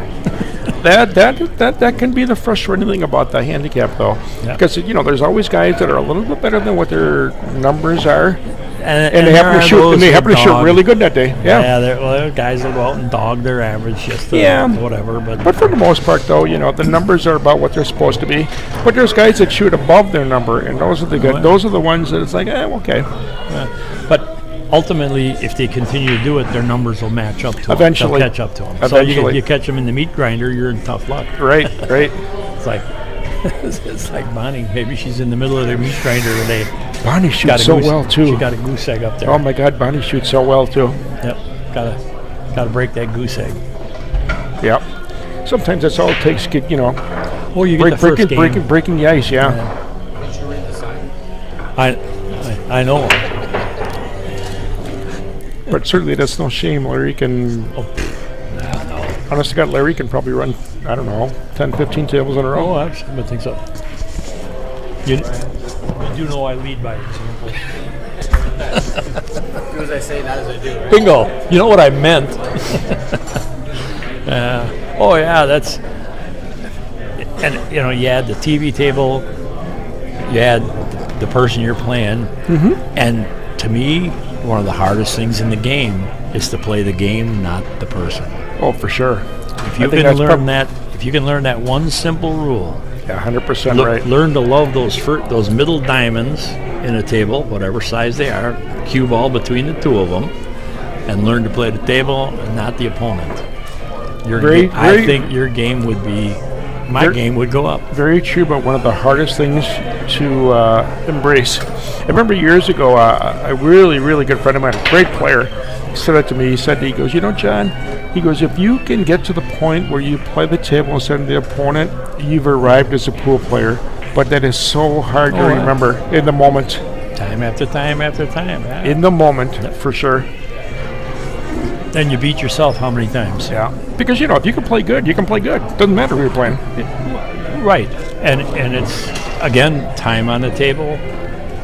That can be the frustrating thing about the handicap, though, because there's always guys that are a little bit better than what their numbers are. And they happen to shoot. And they happen to shoot really good that day. Yeah. There are guys that go out and dog their average, just whatever. But for the most part, though, the numbers are about what they're supposed to be. But there's guys that shoot above their number, and those are the good. Those are the ones that it's like, okay. But ultimately, if they continue to do it, their numbers will match up to them. Eventually. They'll catch up to them. Eventually. So you catch them in the meat grinder, you're in tough luck. Right. It's like. It's like Bonnie. Maybe she's in the middle of their meat grinder today. Bonnie shoots so well too. She got a goose egg up there. Oh my God, Bonnie shoots so well too. Yep. Gotta break that goose egg. Yep. Sometimes that's all it takes. You get the first game. Breaking the ice. Yeah. I know. But certainly that's no shame. Larry can. Honest to God, Larry can probably run I don't know, 10, 15 tables in a row. Oh, I think so. You do know I lead by example. Do as I say, not as I do, right? Bingo. You know what I meant. Oh yeah, that's. And you add the TV table, you add the person you're playing, and to me, one of the hardest things in the game is to play the game, not the person. Oh, for sure. If you can learn that, one simple rule, Yeah, 100% right. learn to love those middle diamonds in a table, whatever size they are, cue ball between the two of them, and learn to play the table and not the opponent. I think your game would be. My game would go up. Very true, but one of the hardest things to embrace. I remember years ago, a really, really good friend of mine, a great player, said that to me. He goes, John, he goes, if you can get to the point where you play the table instead of the opponent, you've arrived as a pool player. But that is so hard to remember in the moment. Time after time after time. Yeah. In the moment, for sure. Then you beat yourself how many times? Yeah. Because, if you can play good, you can play good. Doesn't matter who you're playing. Right. And it's, again, time on the table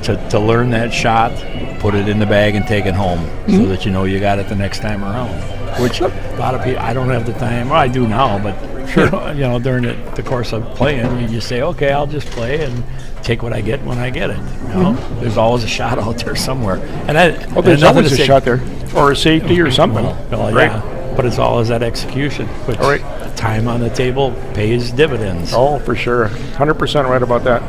to learn that shot, put it in the bag and take it home so that you know you got it the next time around. Which a lot of people, I don't have the time. Well, I do now, but during the course of playing, you just say, okay, I'll just play and take what I get when I get it. There's always a shot out there somewhere. And there's always a shot there. Or a safety or something. Well, right. Yeah. But it's always that execution. Which time on the table pays dividends. Oh, for sure. 100% right about that.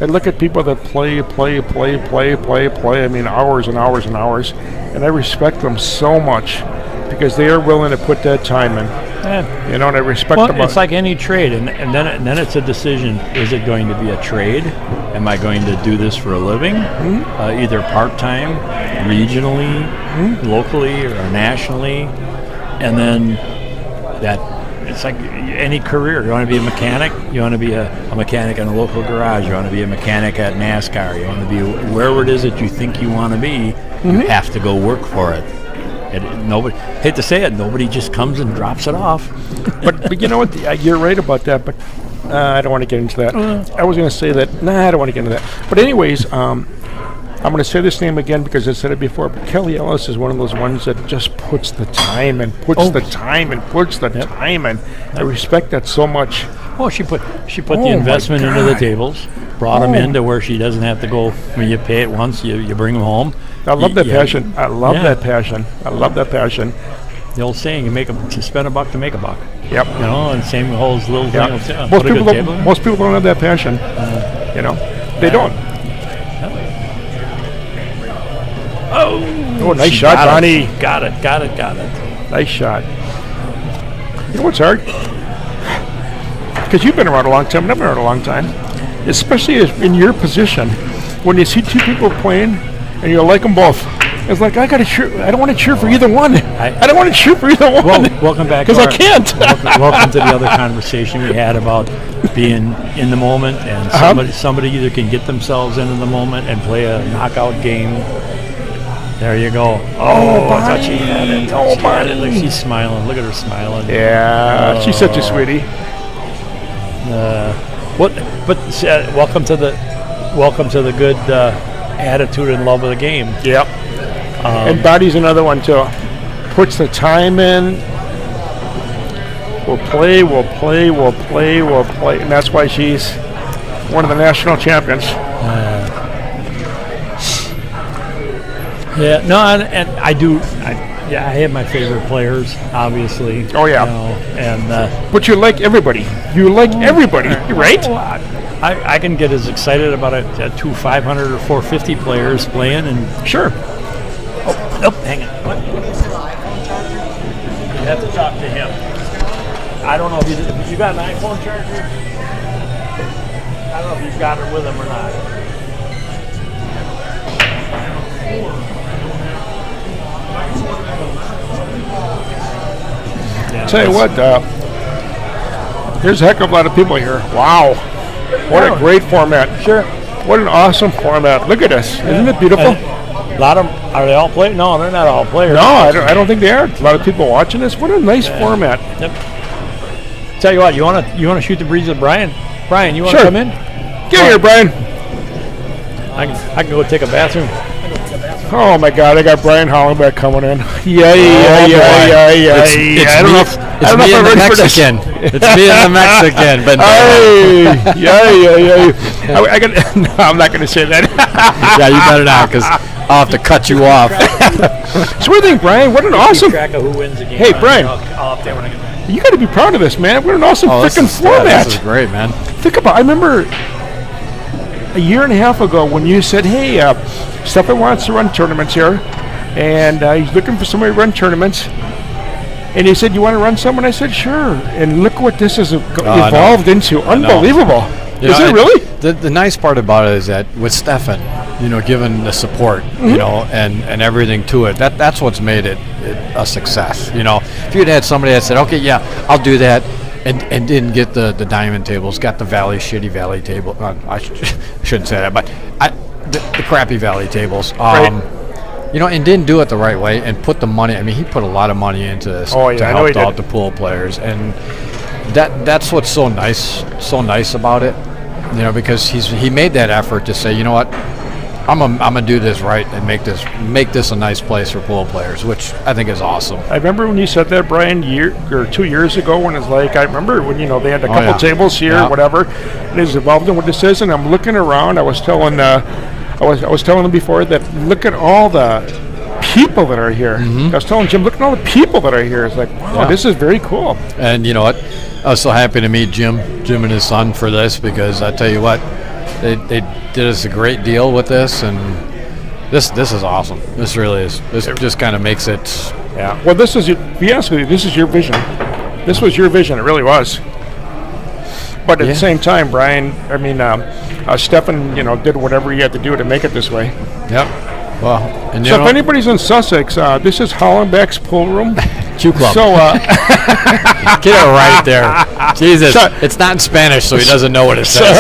And look at people that play. I mean, hours and hours and hours. And I respect them so much because they are willing to put that time in. And I respect them. It's like any trade, and then it's a decision. Is it going to be a trade? Am I going to do this for a living? Either part-time, regionally, locally, or nationally? And then it's like any career. You want to be a mechanic? You want to be a mechanic in a local garage? You want to be a mechanic at NASCAR? You want to be wherever it is that you think you want to be, you have to go work for it. Nobody, hate to say it, nobody just comes and drops it off. But you know what? You're right about that. But I don't want to get into that. I was going to say that. I don't want to get into that. But anyways, I'm going to say this name again because I said it before. But Kelly Ellis is one of those ones that just puts the time and puts the time and puts the time, and I respect that so much. Oh, she put the investment into the tables, brought them in to where she doesn't have to go. When you pay it once, you bring them home. I love that passion. I love that passion. I love that passion. The old saying, you spend a buck to make a buck. Yep. And same holds little things. Yeah. Most people don't have that passion. They don't. Oh, nice shot, Bonnie. Got it. Nice shot. You know what's hard? Because you've been around a long time, and I've been around a long time. Especially in your position, when you see two people playing, and you like them both. It's like, I don't want to cheer for either one. I don't want to cheer for either one. Well, welcome back. Because I can't. welcome to the other conversation we had about being in the moment, and somebody either can get themselves into the moment and play a knockout game. There you go. Oh, touchy. Look, she's smiling. Look at her smiling. Yeah, she's such a sweetie. Welcome to the good attitude and love of the game. Yep. And Bottie's another one too. Puts the time in. We'll play, and that's why she's one of the national champions. And I do. I have my favorite players, obviously. Oh yeah. But you like everybody. Right? I can get as excited about two 500 or 450 players playing, and sure. Oh, hang on. What? You have to talk to him. I don't know if you got an iPhone charger. I don't know if you've got it with him or not. Tell you what, there's a heck of a lot of people here. Wow. What a great format. Sure. What an awesome format. Look at this. Isn't it beautiful? A lot of them, are they all players? No, they're not all players. No, I don't think they are. A lot of people watching this. What a nice format. Yep. Tell you what, you wanna shoot the breeze with Brian? Brian, you wanna Sure. come in? Get here, Brian. I can go take a bathroom. Oh my God, I got Brian Hollenbeck coming in. Yeah. It's I don't know if me and the I'm ready for this. Mexican. It's me and the Mexican. But I got. No, I'm not going to say that. yeah, you better not, because I'll have to cut you off. So what do you think, Brian? What an awesome. Track of who wins the game. Hey, Brian. I'll update when I get back. You got to be proud of this, man. What an awesome freaking format. This is great, man. Think about. I remember a year and a half ago when you said, "Hey, Stefan wants to run tournaments here, and he's looking for somebody to run tournaments." And he said, "You want to run some?" And I said, "Sure." And look what this has evolved into. Unbelievable. Is it really? The nice part about it is that with Stefan, given the support, and everything to it, that's what's made it a success. If you'd had somebody that said, "Okay, yeah, I'll do that," and didn't get the diamond tables, got the shitty valley table. I shouldn't say that, but the crappy valley tables. And didn't do it the right way and put the money. I mean, he put a lot of money into this to help out the pool players, and that's what's so nice about it. Because he made that effort to say, you know what, I'm gonna do this right and make this a nice place for pool players, which I think is awesome. I remember when you said that, Brian, 2 years ago, when it's like, I remember when they had a couple tables here, whatever, and it's evolved into what this is. And I'm looking around. I was telling them before that look at all the people that are here. I was telling Jim, look at all the people that are here. It's like, wow, this is very cool. And you know what? I was so happy to meet Jim and his son for this, because I tell you what, they did us a great deal with this, and this is awesome. This really is. This just kind of makes it. Yeah. Well, to be honest with you, this is your vision. This was your vision. It really was. But at the same time, Brian, I mean, Stefan, did whatever he had to do to make it this way. Yep. Well, and so if anybody's in Sussex, this is Hollenbeck's pool room. Q Club. So, get it right there. Jesus, it's not in Spanish, so he doesn't know what it says.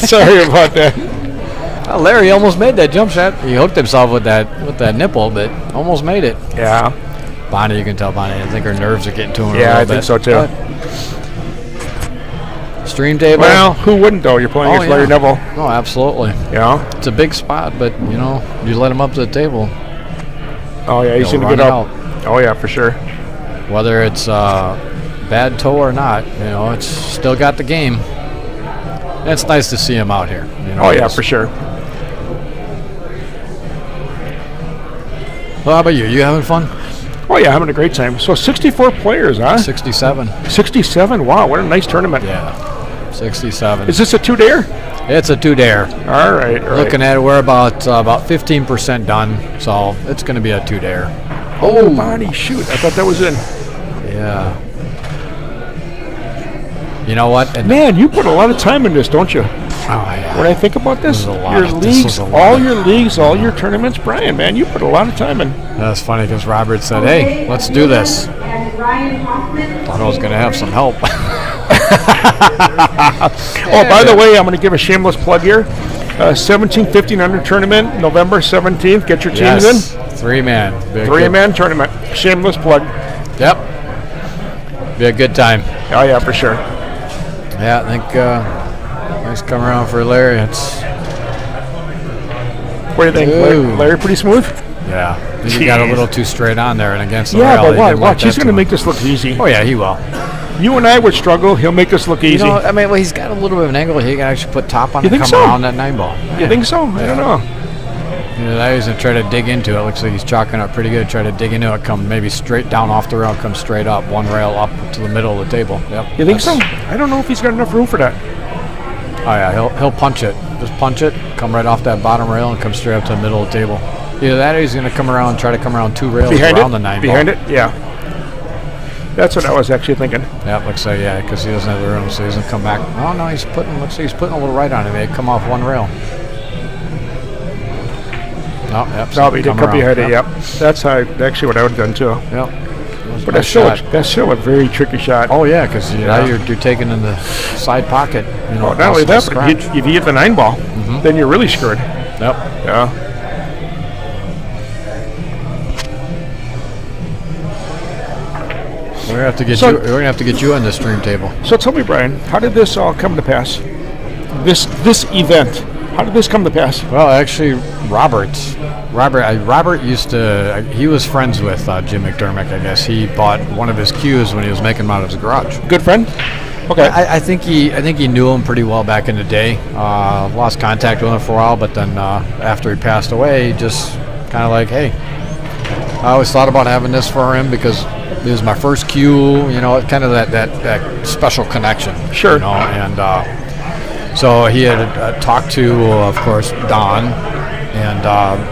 Sorry about that. Well, Larry almost made that jump shot. He hooked himself with that nipple, but almost made it. Yeah. Bonnie, you can tell Bonnie. I think her nerves are getting to her. Yeah, I think so too. Stream table. Well, who wouldn't though? You're playing against Larry Nevel. Oh, absolutely. Yeah. It's a big spot, but you let him up to the table. Oh yeah, he's gonna get up. Oh yeah, for sure. Whether it's bad toe or not, it's still got the game. And it's nice to see him out here. Oh yeah, for sure. Well, how about you? You having fun? Oh yeah, having a great time. So 64 players, huh? 67. 67. Wow, what a nice tournament. Yeah, 67. Is this a 2-dayer? It's a 2-dayer. All right. Looking at it, we're about 15% done, so it's going to be a 2-dayer. Oh, Bonnie, shoot! I thought that was in. Yeah. You know what? And man, you put a lot of time in this, don't you? Oh yeah. When I think about this, your leagues, all your tournaments, Brian, man, you put a lot of time in. That's funny because Robert said, "Hey, let's do this." Thought I was going to have some help. Oh, by the way, I'm going to give a shameless plug here. 17-15 under tournament, November 17th. Get your teams in. 3-man. 3-man tournament. Shameless plug. Yep. Be a good time. Oh yeah, for sure. Yeah, I think nice come around for Larry. What do you think, Larry? Pretty smooth? Yeah. He got a little too straight on there and against the rail. Yeah, but watch. He's going to make this look easy. Oh yeah, he will. You and I would struggle. He'll make this look easy. He's got a little bit of an angle. He can actually put top on and come around that 9-ball. You think so? I don't know. I was going to try to dig into it. Looks like he's chalking up pretty good. Try to dig into it. Come maybe straight down off the rail. Come straight up. One rail up to the middle of the table. Yep. You think so? I don't know if he's got enough room for that. Oh yeah, he'll punch it. Just punch it. Come right off that bottom rail and come straight up to the middle of the table. Either that or he's going to come around and try to come around 2 rails around the 9-ball. Behind it? Yeah. That's what I was actually thinking. Yeah, looks like, because he doesn't have the room, so he doesn't come back. Oh, no, looks like he's putting a little right on it. They come off 1 rail. Oh, yep. No, but he did come behind it, yep. That's actually what I would have done, too. Yep. But that's still a very tricky shot. Oh, yeah, because now you're taking in the side pocket. Not only that, but if you hit the 9-ball, then you're really screwed. Yep. Yeah. We're gonna have to get So- you. We're gonna have to get you on the stream table. So tell me, Brian, how did this all come to pass? This event, how did this come to pass? Well, actually, Robert used to. He was friends with Jim McDermott. I guess he bought one of his cues when he was making them out of his garage. Good friend? Okay. I think he knew him pretty well back in the day. Lost contact with him for a while, but then after he passed away, just kind of like, hey, I always thought about having this for him because it was my first cue. You know, kind of that special connection. Sure. You know, and so he had talked to, of course, Don, and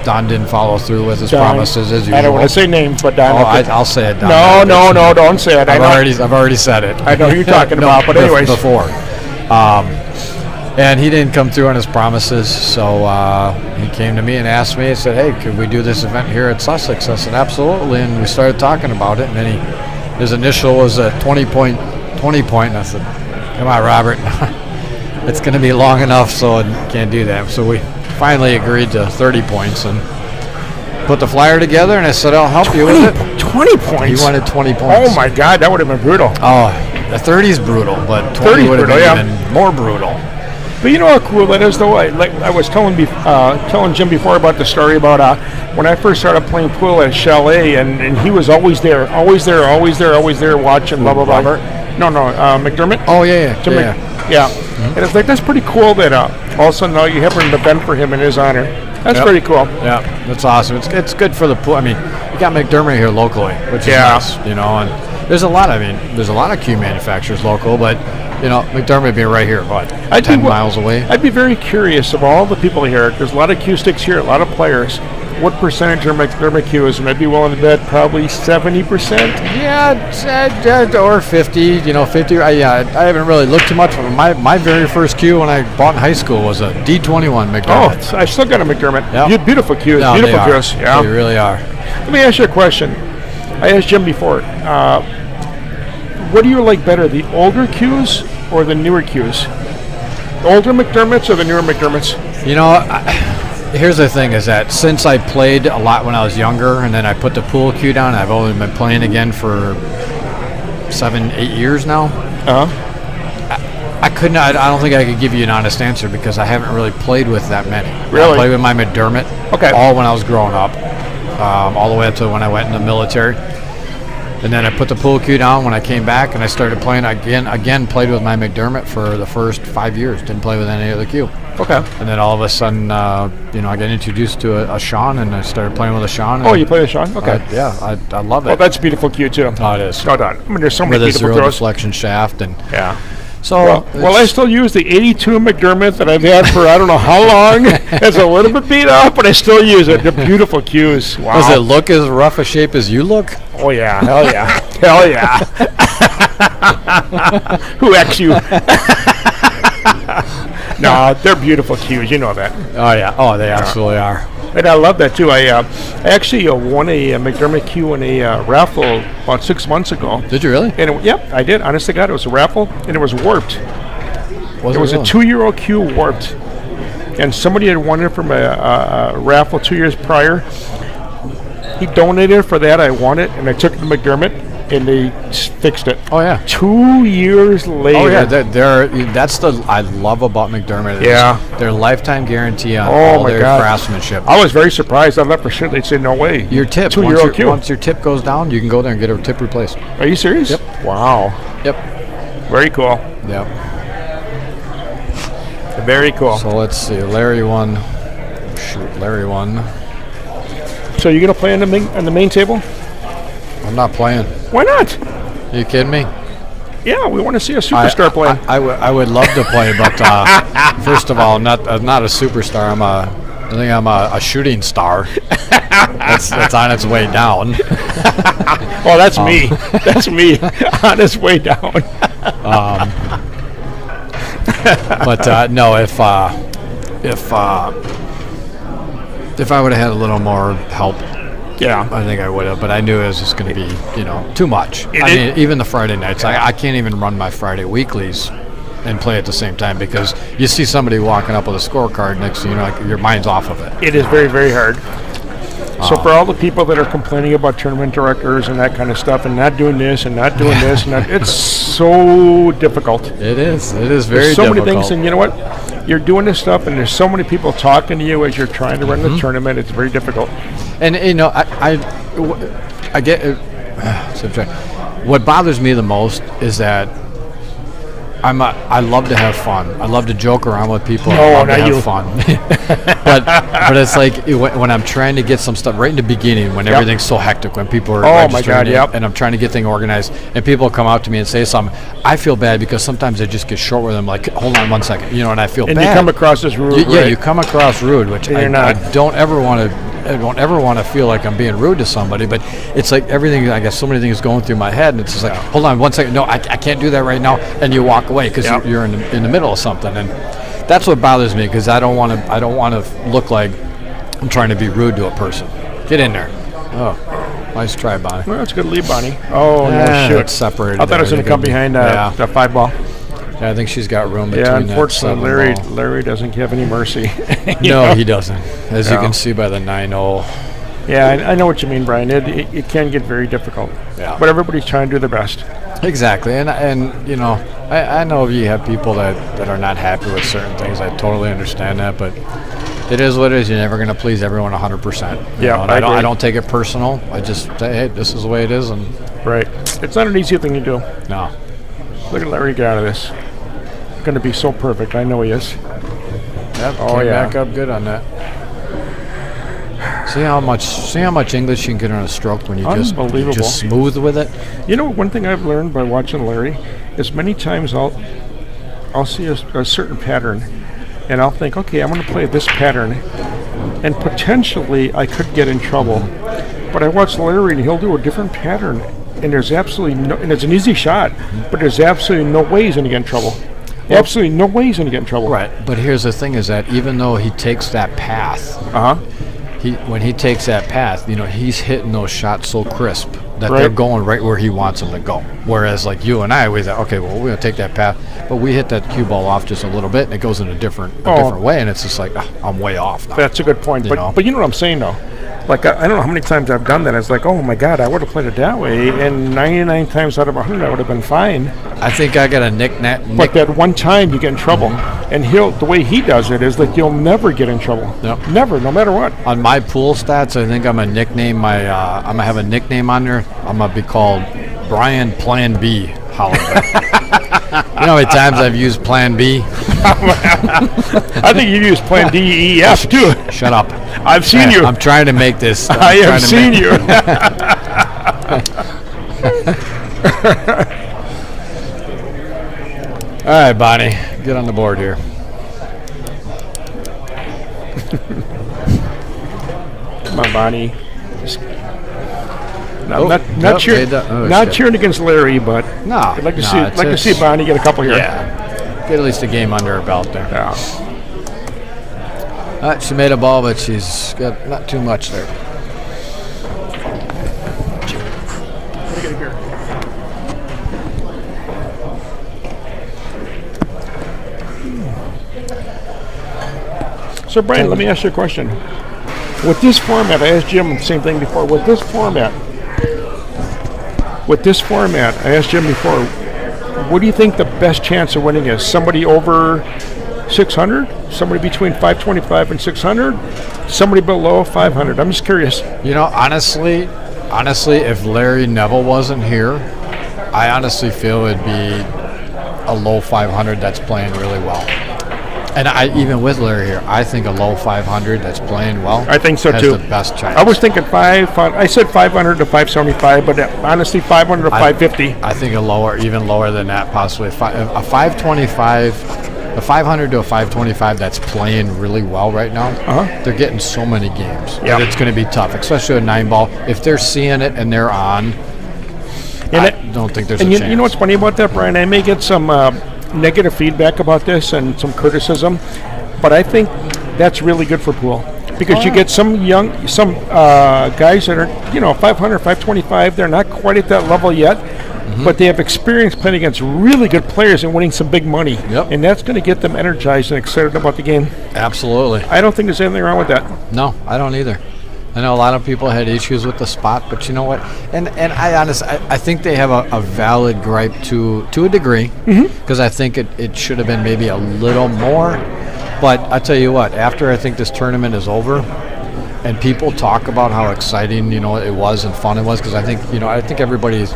Don didn't follow through with his Don. promises as usual. I don't want to say names, but Don. Oh, I'll say it. Don. No, don't say it. I've already said it. I know who you're talking about, but anyways. Before. And he didn't come through on his promises, so he came to me and asked me. He said, "Hey, could we do this event here at Sussex?" I said, "Absolutely." And we started talking about it. And then his initial was a 20 point. And I said, "Come on, Robert, it's going to be long enough, so I can't do that." So we finally agreed to 30 points and put the flyer together. And I said, "I'll help you with it." 20 points? He wanted 20 points. Oh, my God, that would have been brutal. Oh, the 30's brutal, but 20 30's would have brutal, been even more brutal. But you know how cool that is, though? Like I was telling Jim before about the story about when I first started playing pool at Chalet, and he was always there, watching, blah, blah, blah. Robert? No, McDermott. Oh, yeah. Jim yeah. And it's like, that's pretty cool that all of a sudden now you have an event for him in his honor. That's Yep. pretty cool. Yeah, that's awesome. It's good for the pool. I mean, you got McDermott here locally, which is nice, you know, and there's a lot of cue manufacturers local, but, you know, McDermott being right here, 10 miles away. I'd be very curious of all the people here. There's a lot of cue sticks here, a lot of players. What percentage are McDermott cues? And I'd be willing to bet probably 70%. Yeah, or 50, you know, 50. I haven't really looked too much. My very first cue when I bought in high school was a D21 McDermott. Oh, I still got a McDermott. Yep. You had beautiful cues. No, Beautiful they are. cues. Yeah. They really are. Let me ask you a question. I asked Jim before. What do you like better, the older cues or the newer cues? Older McDermotts or the newer McDermotts? You know, here's the thing is that since I played a lot when I was younger and then I put the pool cue down, I've only been playing again for 7-8 years now. I couldn't. I don't think I could give you an honest answer because I haven't really played with that many. Really? I played with my McDermott. Okay. All when I was growing up, all the way up to when I went in the military. And then I put the pool cue down when I came back, and I started playing again. Again, played with my McDermott for the first 5 years. Didn't play with any other cue. Okay. And then all of a sudden, you know, I got introduced to a Sean, and I started playing with a Sean. Oh, you play with Sean? Okay. I love it. Well, that's a beautiful cue, too. Oh, it is. No doubt. I mean, there's so With many a beautiful zero throws. deflection shaft, and Yeah. so Well, I still use the 82 McDermott that I've had for I don't know how long. It's a little bit beat up, but I still use it. They're beautiful cues. Wow. does it look as rough a shape as you look? Oh, yeah. Hell yeah. Hell yeah. Who X you? No, they're beautiful cues. You know that. Oh yeah. Oh, they absolutely are. And I love that, too. I actually won a McDermott cue in a raffle about 6 months ago. Did you really? And yep, I did. Honest to God, it was a raffle, and it was warped. It was really? a 2-year-old cue warped. And somebody had won it from a raffle 2 years prior. He donated for that. I won it, and I took it to McDermott, and they fixed it. Oh yeah. 2 years later. Oh yeah. That's the I love about McDermott. Yeah. Their lifetime guarantee on Oh, all my their God. craftsmanship. I was very surprised. I thought for sure they'd say no way. Your tip. 2-year-old cue. Once your tip goes down, you can go there and get a tip replaced. Are you serious? Yep. Wow. Yep. Very cool. Yep. Very cool. So let's see. Larry won. Larry won. So you're gonna play on the main table? I'm not playing. Why not? You kidding me? Yeah, we want to see a superstar play. I would love to play, but first of all, I'm not a superstar. I think I'm a shooting star. That's on its way down. Oh, that's me. That's me on its way down. But no, if I would have had a little more help, Yeah. I think I would have. But I knew it was just going to be, too much. It I is- mean, even the Friday nights, I can't even run my Friday weeklies and play at the same time because you see somebody walking up with a scorecard next to you, like your mind's off of it. It is very, very hard. So for all the people that are complaining about tournament directors and that kind of stuff, and not doing this and not doing this, and it's so difficult. It is. It is very There's so difficult. many things, and you know what? You're doing this stuff, and there's so many people talking to you as you're trying to run the tournament. It's very difficult. And I get it. What bothers me the most is that I love to have fun. I love to joke around with people. I love to have fun. but it's like when I'm trying to get some stuff right in the beginning, when everything's so hectic, when people are registering and I'm trying to get things organized, and people come out to me and say something, I feel bad because sometimes I just get short with them. Like, hold on 1 second, and I feel bad. And you come across as rude. You come across rude, which I don't ever want to. I don't ever want to feel like I'm being rude to somebody, but it's like everything. I guess so many things going through my head, and it's just like, hold on 1 second. No, I can't do that right now, and you walk away because you're in the middle of something, and that's what bothers me because I don't want to look like I'm trying to be rude to a person. Get in there. Oh, nice try, Bonnie. Well, that's a good lead, Bonnie. Oh no, shoot! It's separated. I thought it was going to come behind the 5 ball. Yeah, I think she's got room between. Yeah, unfortunately, that Larry doesn't have any mercy. No, he doesn't. As you can see by the 9-0. Yeah, I know what you mean, Brian. It can get very difficult. Yeah. But everybody's trying to do their best. Exactly, and I know you have people that are not happy with certain things. I totally understand that, but it is what it is. You're never going to please everyone 100%. Yeah, I don't take it personal. I just say, hey, this is the way it is, and right. It's not an easy thing to do. no. Look at Larry get out of this. Going to be so perfect. I know he is. Yep, came back up good on that. See how much English you can get on a stroke when you just smooth with it. You know, one thing I've learned by watching Larry is many times I'll see a certain pattern, and I'll think, okay, I'm going to play this pattern, and potentially I could get in trouble. But I watch Larry, and he'll do a different pattern, and there's absolutely no, and it's an easy shot, but there's absolutely no way he's going to get in trouble. Absolutely no way he's going to get in trouble. Right, but here's the thing: is that even though he takes that path, when he takes that path, he's hitting those shots so crisp that they're going right where he wants them to go. Whereas, like you and I, we thought, okay, well, we're going to take that path, but we hit that cue ball off just a little bit, and it goes in a different way, and it's just like, I'm way off now. That's a good point. But you know what I'm saying, though? Like, I don't know how many times I've done that. It's like, oh, my God, I would have played it that way, and 99 times out of 100, I would have been fine. I think I got a nickname. But that one time you get in trouble, and the way he does it is like you'll never get in trouble. Yep. Never, no matter what. On my pool stats, I think I'm going to have a nickname on there. I'm going to be called Brian Plan B Holiday. You know how many times I've used Plan B? I think you use Plan D, E, F, too. Shut up. I've seen you. I'm trying to make this. I have seen you. All right, Bonnie, get on the board here. Come on, Bonnie. Not cheering against Larry, but I'd like to see Bonnie get a couple here. Yeah, get at least a game under her belt there. Yeah. She made a ball, but she's got not too much there. So, Brian, let me ask you a question. With this format, I asked Jim the same thing before. With this format, I asked Jim before, what do you think the best chance of winning is? Somebody over 600? Somebody between 525 and 600? Somebody below 500? I'm just curious. Honestly, if Larry Nevel wasn't here, I honestly feel it'd be a low 500 that's playing really well. And even with Larry here, I think a low 500 that's playing well. I think so has too. The best chance. I was thinking I said 500 to 575, but honestly, 500 to 550. I think even lower than that, possibly a 525, a 500 to a 525 that's playing really well right now. They're getting so many games that it's going to be tough, especially a 9-ball. If they're seeing it and they're on, I don't think there's a chance. You know what's funny about that, Brian? I may get some negative feedback about this and some criticism, but I think that's really good for pool because you get some guys that are 500, 525. They're not quite at that level yet, but they have experience playing against really good players and winning some big money. And that's going to get them energized and excited about the game. Absolutely. I don't think there's anything wrong with that. No, I don't either. I know a lot of people had issues with the spot, but you know what? And I think they have a valid gripe to a degree, because I think it should have been maybe a little more. But I tell you what, after I think this tournament is over, and people talk about how exciting it was and fun it was, because I think everybody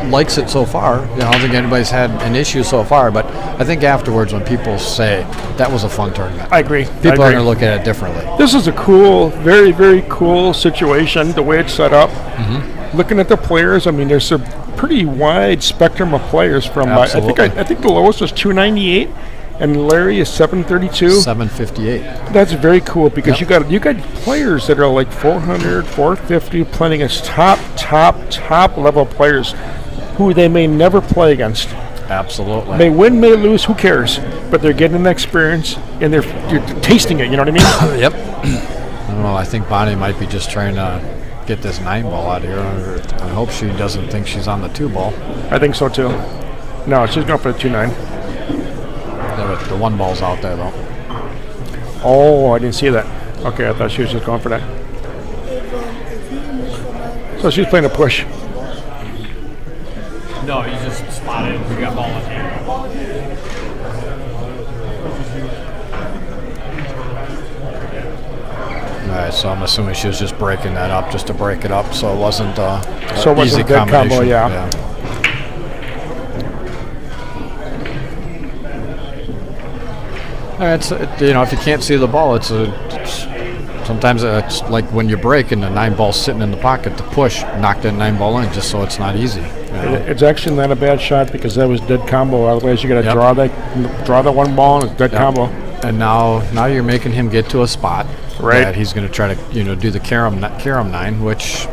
likes it so far. I don't think anybody's had an issue so far, but I think afterwards when people say that was a fun tournament, I agree. People are going to look at it differently. This is a cool, very, very cool situation, the way it's set up. Looking at the players, I mean, there's a pretty wide spectrum of players from, I think the lowest was 298, and Larry is 732. 758. That's very cool, because you got players that are like 400, 450, playing as top level players who they may never play against. Absolutely. May win, may lose, who cares? But they're getting an experience, and you're tasting it, you know what I mean? Yep. I don't know, I think Bonnie might be just trying to get this 9 ball out of here. I hope she doesn't think she's on the 2 ball. I think so too. No, she's going for the 2-9. Yeah, but the 1 ball's out there, though. Oh, I didn't see that. Okay, I thought she was just going for that. So she's playing a push. No, you just spotted. We got ball in hand. All right, so I'm assuming she was just breaking that up just to break it up, so it wasn't So it wasn't easy a dead combo, combination. yeah. All right, so if you can't see the ball, sometimes it's like when you break and the 9 ball's sitting in the pocket to push, knock that 9 ball in just so it's not easy. It's actually not a bad shot, because that was dead combo. Otherwise, you got to draw the 1 ball and it's dead combo. And now you're making him get to a spot Right. that he's going to try to do the carom 9, which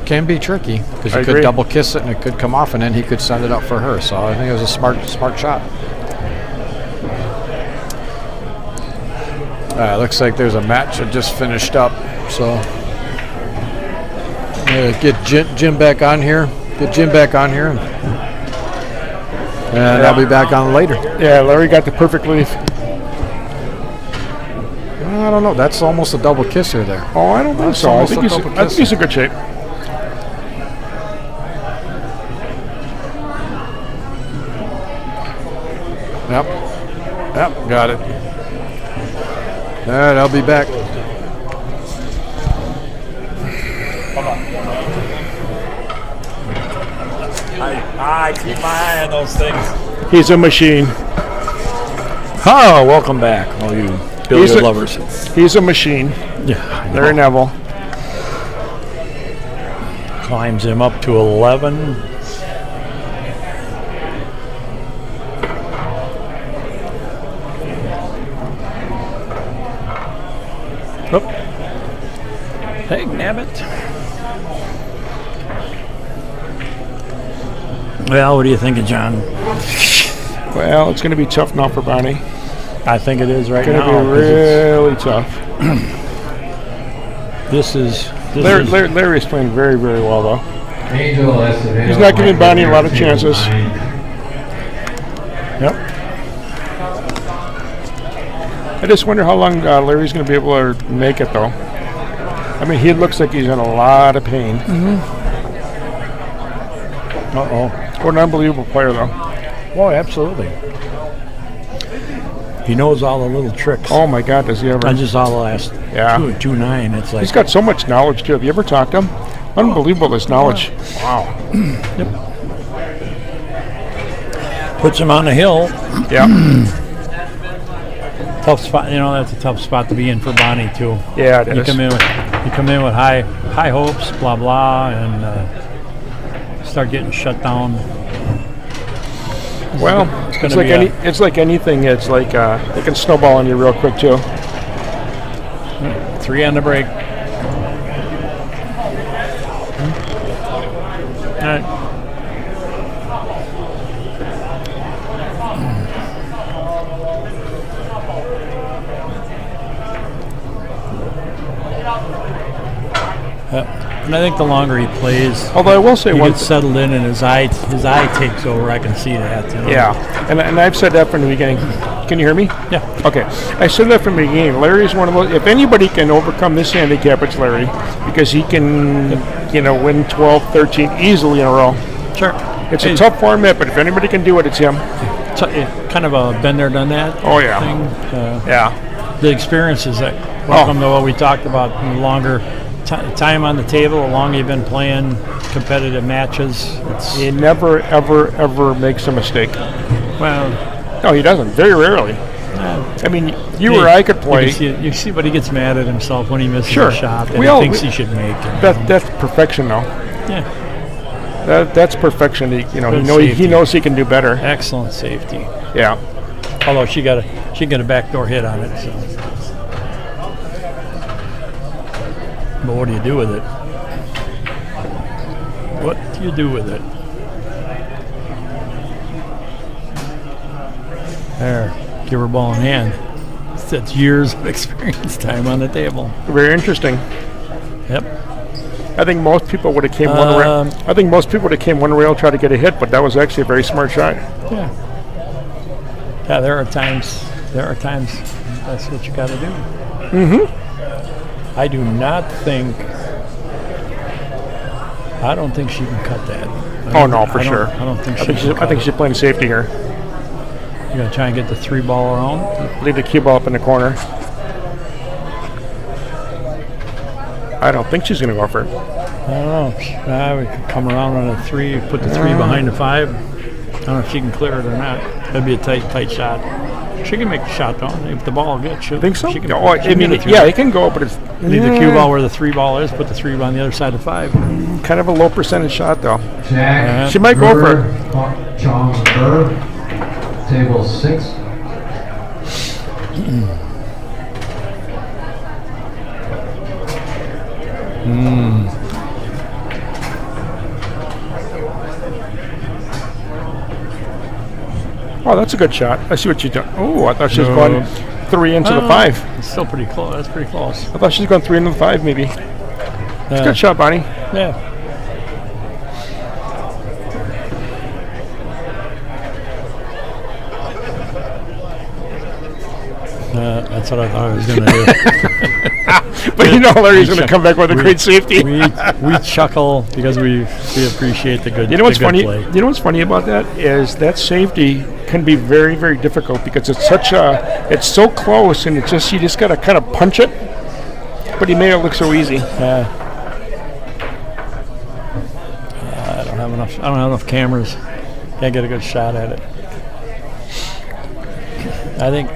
can be tricky, because I he could agree. double kiss it and it could come off, and then he could send it up for her. So I think it was a smart shot. Looks like there's a match that just finished up. So get Jim back on here. And I'll be back on later. Yeah, Larry got the perfect leaf. I don't know. That's almost a double kisser there. Oh, I don't think That's so. I almost think, a double I think he's in good shape. Yep, got it. All right, I'll be back. I keep my eye on those things. He's a machine. Oh, welcome back, all you billiard lovers. He's a machine. Yeah, Larry Nevel. climbs him up to 11. Oh. Hey, nabbit. Well, what do you think of John? Well, it's going to be tough now for Bonnie. I think it is right It's now. going to be really tough. This is Larry's playing very, very well, though. Angel Escobedo. He's not giving Bonnie a lot of chances. Yep. I just wonder how long Larry's going to be able to make it, though. I mean, he looks like he's in a lot of pain. Uh-oh. What an unbelievable player, though. Oh, absolutely. He knows all the little tricks. Oh, my God, does he ever? I just saw the last 2-9. It's like He's got so much knowledge, too. Have you ever talked to him? Unbelievable, this knowledge. Wow. Yep. Puts him on the hill. Yeah. Tough spot. That's a tough spot to be in for Bonnie too. Yeah, it You is. come in with high hopes, blah blah, and start getting shut down. Well, it's like anything. It's like it can snowball on you real quick too. 3 on the break. All right. And I think the longer he plays, Although I will say he one gets settled in, and his eye takes over. I can see that. You know? Yeah, and I've said that from the beginning. Can you hear me? Yeah. Okay. I said that from the beginning. Larry's one of those. If anybody can overcome this handicap, it's Larry, because he can, win 12, 13 easily in a row. Sure. It's a tough format, but if anybody can do it, it's him. Kind of a been there, done that. Oh yeah. Thing. Yeah. The experiences that welcome to what we talked about. The longer time on the table, the longer you've been playing competitive matches. He never, ever, ever makes a mistake. Well, No, he doesn't. Very rarely. I mean, you or I could play. You see, but he gets mad at himself when he misses Sure. a shot that We he all- thinks he should make. That's perfection, though. Yeah. That's perfection. He Safety. knows he can do better. Excellent safety. Yeah. Although she got a backdoor hit on it. So. But what do you do with it? What do you do with it? There, give her ball in hand. That's years of experience time on the table. Very interesting. Yep. I think most people would have came one rail. I think most people would have came one rail try to get a hit, but that was actually a very smart shot. Yeah. Yeah, there are times that's what you got to do. Mm-hmm. I don't think she can cut that. Oh no, for sure. I don't think I think she can. I think she's playing safety here. You gotta try and get the 3-ball around. Leave the cue ball up in the corner. I don't think she's going to go for it. I don't know. We could come around on a 3, put the 3 behind the 5. I don't know if she can clear it or not. That'd be a tight shot. She can make the shot though. If the ball gets, she Think so? She can, Oh, she can get the it can go, but it's leave the cue ball where the 3-ball is. Put the 3 on the other side of 5. kind of a low percentage shot though. Jack. She might go for it. Chong Burr. Table 6. Oh, that's a good shot. I see what you're doing. Oh, I thought she was No. going 3 into the 5. It's still pretty close. That's pretty close. I thought she was going 3 into the 5 maybe. It's a good shot, Bonnie. Yeah. That's what I thought I was going to do. But Larry's going to come back with a great safety. we chuckle because we appreciate the good. You know what's the good funny? Play. You know what's funny about that is that safety can be very, very difficult because it's so close and you just got to kind of punch it. But he made it look so easy. I don't have enough cameras. Can't get a good shot at it. I think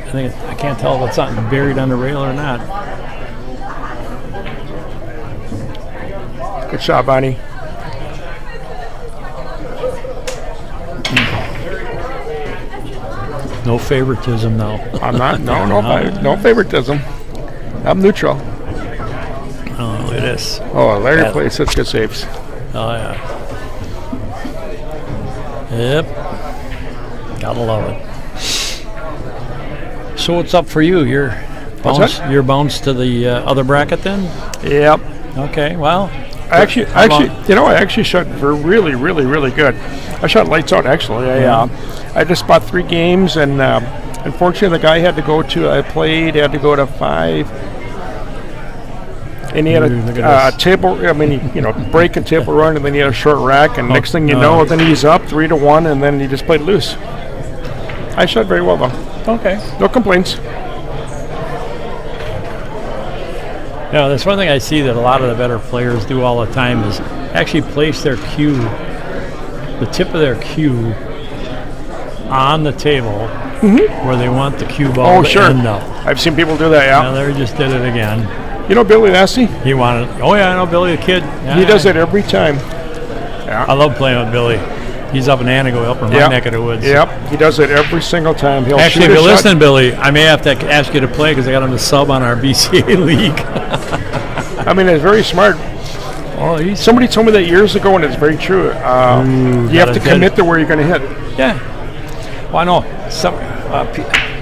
I can't tell if it's something buried on the rail or not. Good shot, Bonnie. No favoritism, though. I'm not. No favoritism. I'm neutral. Oh, look at this. Oh, Larry plays such good saves. Oh yeah. Yep. Gotta love it. So what's up for you? You're bounced to the other bracket then? Yep. Okay. Well. I actually shot really, really, really good. I shot lights out actually. I just bought 3 games, and unfortunately the guy had to go to 5, and he had a table. Break and table run, and then he had a short rack, and next thing you know, then he's up 3-1, and then he just played loose. I shot very well though. Okay. No complaints. That's one thing I see that a lot of the better players do all the time is actually place their cue, the tip of their cue, on the table where they want the cue ball to end up. I've seen people do that, yeah. Larry just did it again. You know Billy Lassie? He wanted. Oh yeah, I know Billy the kid. Yeah, He does it every time. I love playing with Billy. He's up in Antigo, up in my neck of the woods. Yep, he does it every single time. He'll Actually, shoot if a you're shot. listening, Billy, I may have to ask you to play because I got him to sub on our BCA league. I mean, it's very smart. Oh, Somebody told me that years ago, and it's very true. You have to commit to where you're going to hit. Yeah. Well, I know.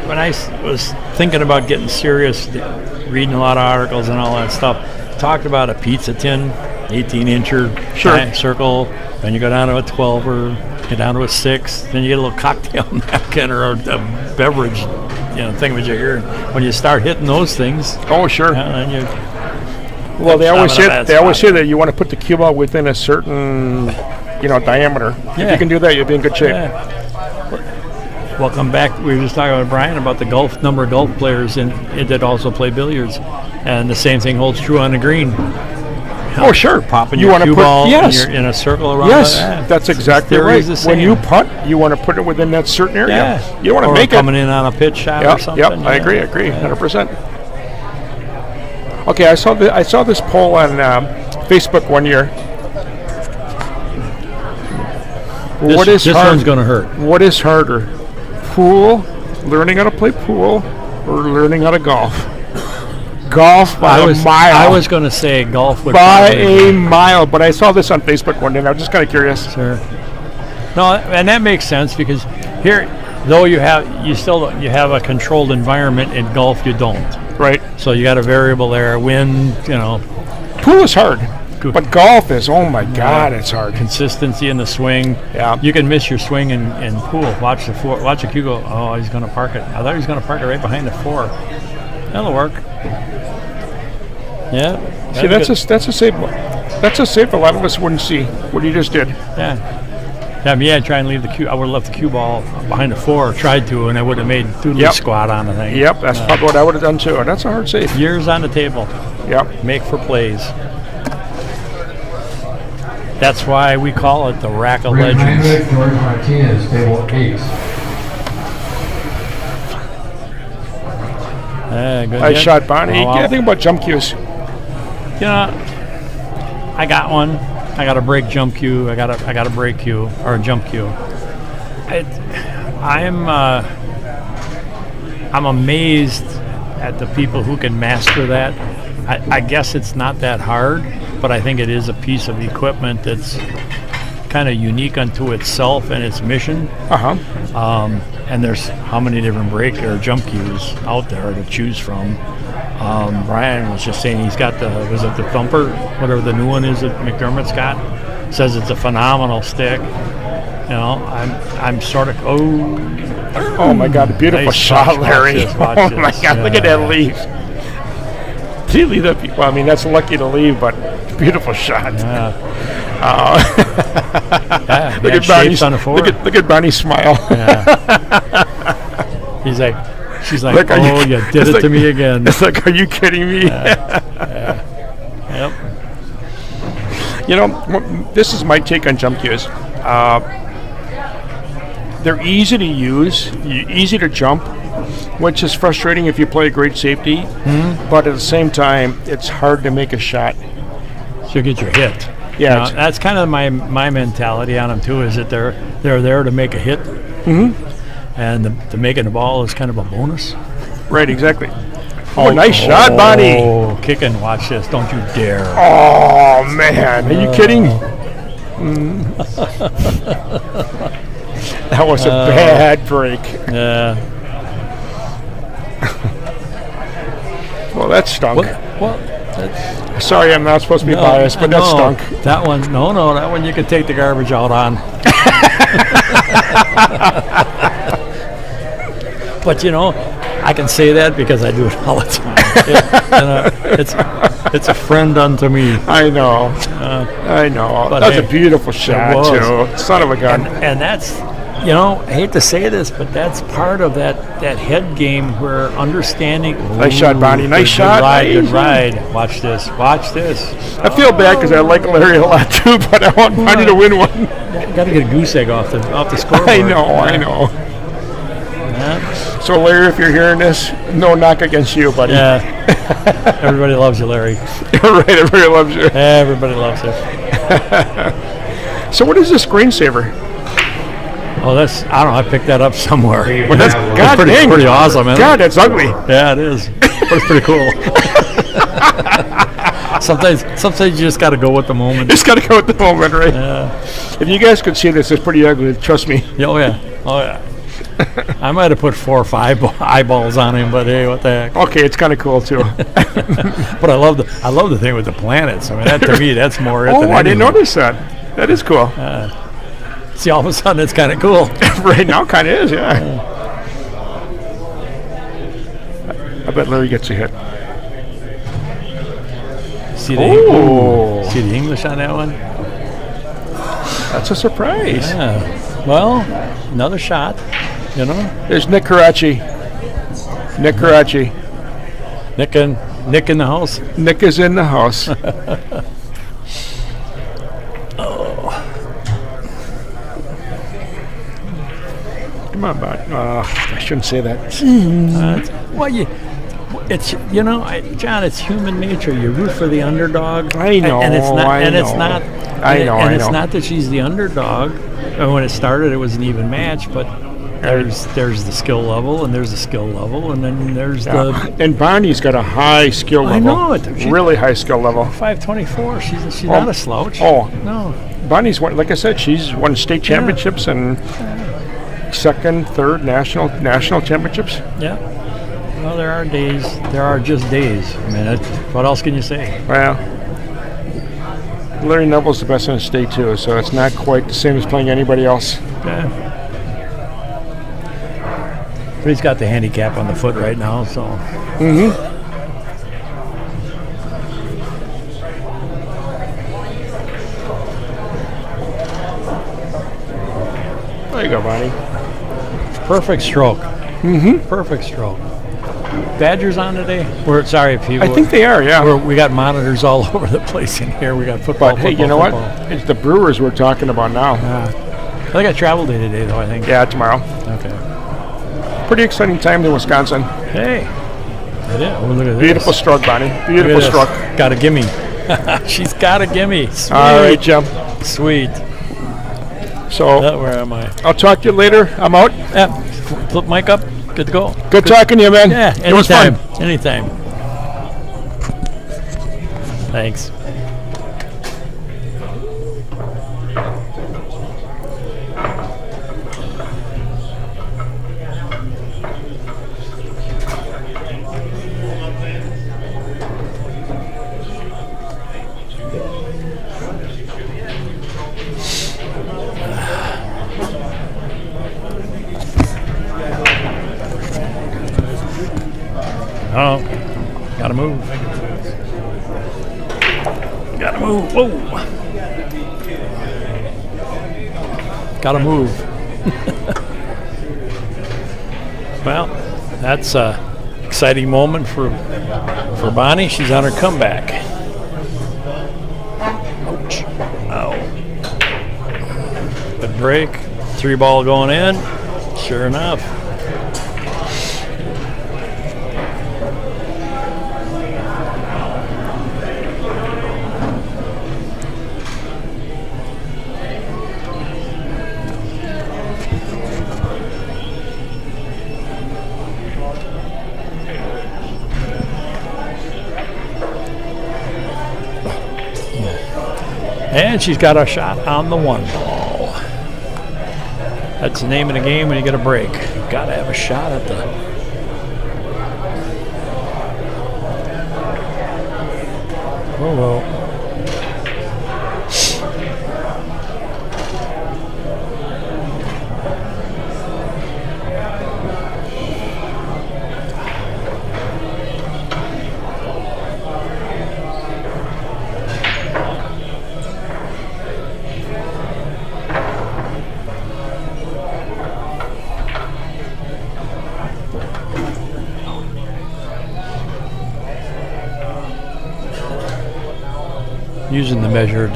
When I was thinking about getting serious, reading a lot of articles and all that stuff, talked about a pizza tin 18-incher Sure. circle, then you go down to a 12er, get down to a 6, then you get a little cocktail napkin or a beverage, thingamajigger. When you start hitting those things, Oh, sure. then you Well, they always Stop say at a bad spot. that you want to put the cue ball within a certain, diameter. If Yeah. you can do that, you'll be in good shape. Yeah. Welcome back. We were just talking about Brian about the number of golf players that also play billiards, and the same thing holds true on the green. Oh, sure. Popping You your wanna cue put- ball yes. in a circle around. Yes, it. that's exactly theory right. is the When same. you putt, you want to put it within that certain area. Yeah. You want to or make it. coming in on a pitch shot or Yep, something. yep. I agree. 100%. Okay, I saw this poll on Facebook one year. This one's going to hurt. What is harder, learning how to play pool, or learning how to golf? Golf by a mile. I was going to say golf would by probably a mile, but I saw this on Facebook one day, and I was just kind of curious. Sure. No, and that makes sense because here, though you have a controlled environment in golf, you don't. Right. So you got a variable there, wind, Pool is hard, Good. but golf is, oh my God, it's hard. consistency in the swing. Yeah. You can miss your swing in pool. Watch the cue go. Oh, he's going to park it. I thought he was going to park it right behind the 4. That'll work. Yeah. See, that's a save. That's a save a lot of us wouldn't see. What you just did. Yeah. Yeah, me, I'd try and leave the cue. I would have left the cue ball behind the 4, tried to, and I would have made doodly Yep. squat on the thing. Yep, that's probably what I would have done too. And that's a hard save. Years on the table. Yep. Make for plays. That's why we call it the Rack of Rick Legends. Heinrich, George Martinez, table 8. Good Nice hit. shot, Bonnie. Oh, wow. Yeah, think about jump cues. I got one. I got a break jump cue. I got a break cue or a jump cue. I'm amazed at the people who can master that. I guess it's not that hard, but I think it is a piece of equipment that's kind of unique unto itself and its mission. And there's how many different break or jump cues out there to choose from. Brian was just saying he's got the Thumper, whatever the new one is that McDermott's got. Says it's a phenomenal stick. I'm sort of Oh my God, a beautiful Nice shot, watch Larry. this, watch Oh my this. God, look at that leaf. Did he leave that? Well, I mean, that's lucky to leave, but beautiful shot. yeah, Look at shapes Bonnie's on the 4. look at Bonnie's smile. She's like, Look, are oh, you did it's it like- to me again. It's like, are you kidding me? Yep. This is my take on jump cues. They're easy to use, easy to jump, which is frustrating if you play great safety. But at the same time, it's hard to make a shot. So you get your hit. Yeah, it's- That's kind of my mentality on them too. Is that they're there to make a hit, and the making the ball is kind of a bonus. Right, exactly. Oh, nice shot, Bonnie. Oh, kicking! Watch this! Don't you dare! Oh man, are you kidding? That was a bad break. Yeah. Well, that stunk. Well, Sorry, I'm not supposed to be biased, but that no, stunk. That one, no, that one you can take the garbage out on. But I can say that because I do it all the time. It's a friend unto me. I know. but That's a hey, beautiful shot was. too. Son of a gun. And that's, I hate to say this, but that's part of that head game where understanding. Nice shot, Bonnie. Nice shot. Good Nice. ride. Watch this. I feel bad because I like Larry a lot too, but I want Bonnie to win one. Got to get a goose egg off the scoreboard. I know. Yeah. So Larry, if you're hearing this, no knock against you, buddy. Yeah. Everybody loves you, Larry. You're right. Everybody loves you. Everybody loves you. So what is this screensaver? Oh, I don't know. I picked that up somewhere. Well, that's God dang. pretty awesome, isn't God, that's ugly. it? Yeah, it is. But it's pretty cool. Sometimes you just got to go with the moment. Just got to go with the moment, right? Yeah. If you guys could see this, it's pretty ugly. Trust me. Yeah, oh yeah. I might have put 4 or 5 eyeballs on him, but hey, what the heck? Okay, it's kind of cool too. But I love the thing with the planets. I mean, that to me, that's more it Oh, than I didn't anything. notice that. That is cool. See, all of a sudden, it's kind of cool. Right now, kind of is, yeah. I bet Larry gets a hit. See the Oh. see the English on that one? That's a surprise. Yeah. Well, another shot. You know, There's Nick Karachi. Nick Karachi. Nick in the house. Nick is in the house. Come on, bud. I shouldn't say that. It's John. It's human nature. You root for the underdog. I know, and it's not. I and it's know. not. I know, And I it's know. not that she's the underdog. And when it started, it was an even match. But there's the skill level, and there's the skill level, and then there's the And Bonnie's got a high skill I level. know it. She- Really high skill level. 524. She's not a slouch. Oh. No. Bonnie's won, like I said, she's won state championships and second, third national championships. Yeah. Well, there are days. There are just days. I mean, what else can you say? Well, Larry Nevel's the best in the state too, so it's not quite the same as playing anybody else. Yeah. But he's got the handicap on the foot right now, so. There you go, Bonnie. Perfect stroke. Perfect stroke. Badgers on today? Sorry if you. I think they are, yeah. We got monitors all over the place in here. We got football. But hey, football, you know football. what? It's the Brewers we're talking about now. They got travel day today, though. I think. Yeah, tomorrow. Okay. Pretty exciting time in Wisconsin. Hey. It is. Oh, look at this. Beautiful stroke, Bonnie. Look at Beautiful this. stroke. Got a gimme. She's got a gimme. Sweet. All right, Jim. Sweet. So Where am I? I'll talk to you later. I'm out. Yeah. Flip mic up. Good to go. Good talking to you, man. Yeah. It was fun. Anytime. Thanks. Oh, gotta move. Gotta move. Whoa. Gotta move. Well, that's a exciting moment for Bonnie. She's on her comeback. Ouch. Ow. Good break. 3-ball going in. Sure enough. And she's got a shot on the 1-ball. That's the name of the game when you get a break. You've got to have a shot at the... Oh, well. Using the measured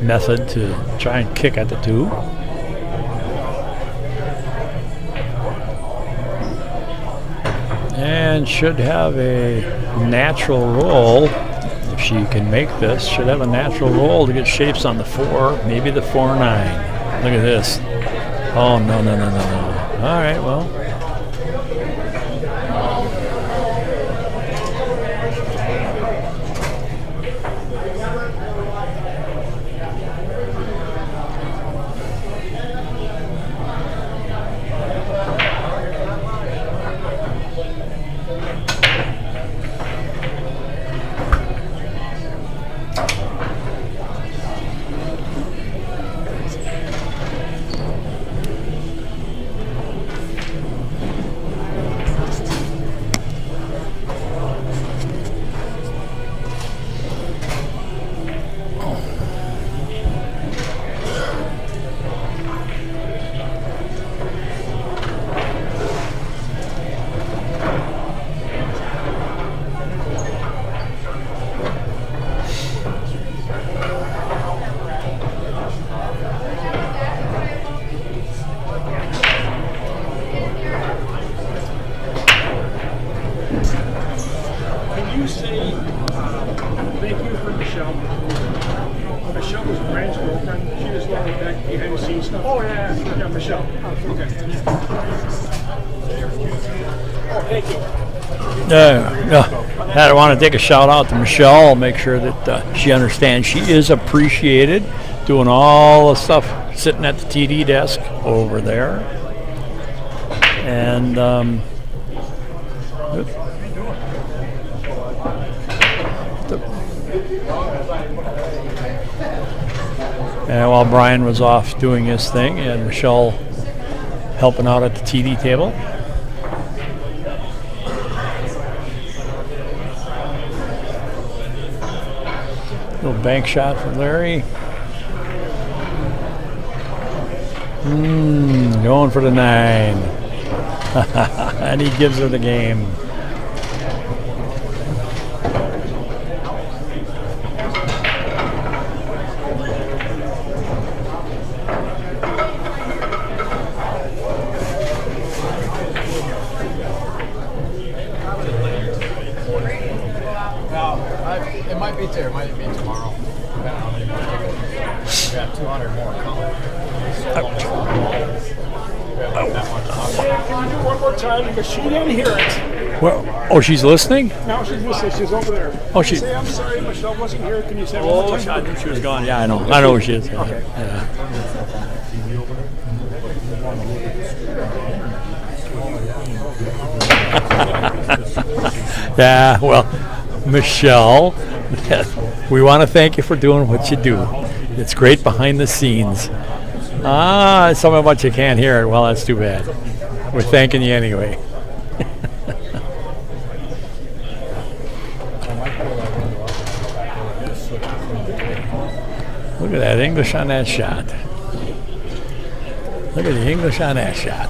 method to try and kick at the 2. And should have a natural roll. If she can make this, should have a natural roll to get shapes on the 4, maybe the 4-9. Look at this. Oh, no. All right, well. behind the scenes stuff. Oh, yeah, I got Michelle. Oh, okay. Oh, thank you. I want to take a shout out to Michelle. Make sure that she understands she is appreciated. Doing all the stuff, sitting at the TD desk over there, and and while Brian was off doing his thing, and Michelle helping out at the TD table. Little bank shot from Larry. Going for the 9. And he gives her the game. It might be there. It might be tomorrow. We got 200 more coming. Can you do one more time? Because she didn't hear it. Well, oh, she's listening? Now she's listening. She's over there. Oh, she. Say, I'm sorry, Michelle wasn't here. Can you say one more time? I knew she was gone. Yeah, I know. I know where she is. Okay. Yeah, well, Michelle, we want to thank you for doing what you do. It's great behind the scenes. Some of what you can't hear. Well, that's too bad. We're thanking you anyway. Look at that English on that shot. Look at the English on that shot.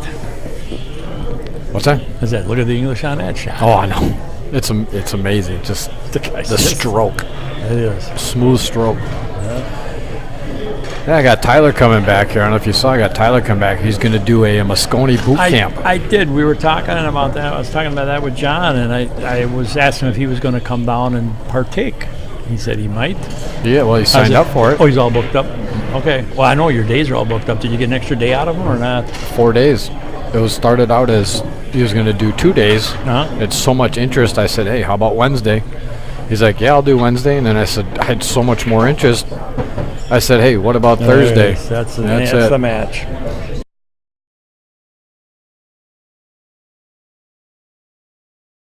What's that? Is that? Look at the English on that shot. Oh, I know. It's amazing. Just the stroke. It is. Smooth stroke. Yeah, I got Tyler coming back here. I don't know if you saw. I got Tyler come back. He's going to do a Moscone boot camp. I did. We were talking about that. I was talking about that with John, and I was asking if he was going to come down and partake. He said he might. Yeah, well, he signed up for it. Oh, he's all booked up? Okay. Well, I know your days are all booked up. Did you get an extra day out of him or not? 4 days. It was started out as he was going to do 2 days. Uh-huh. It's so much interest. I said, hey, how about Wednesday? He's like, yeah, I'll do Wednesday. And then I said, I had so much more interest. I said, hey, what about Thursday? That's the it. match.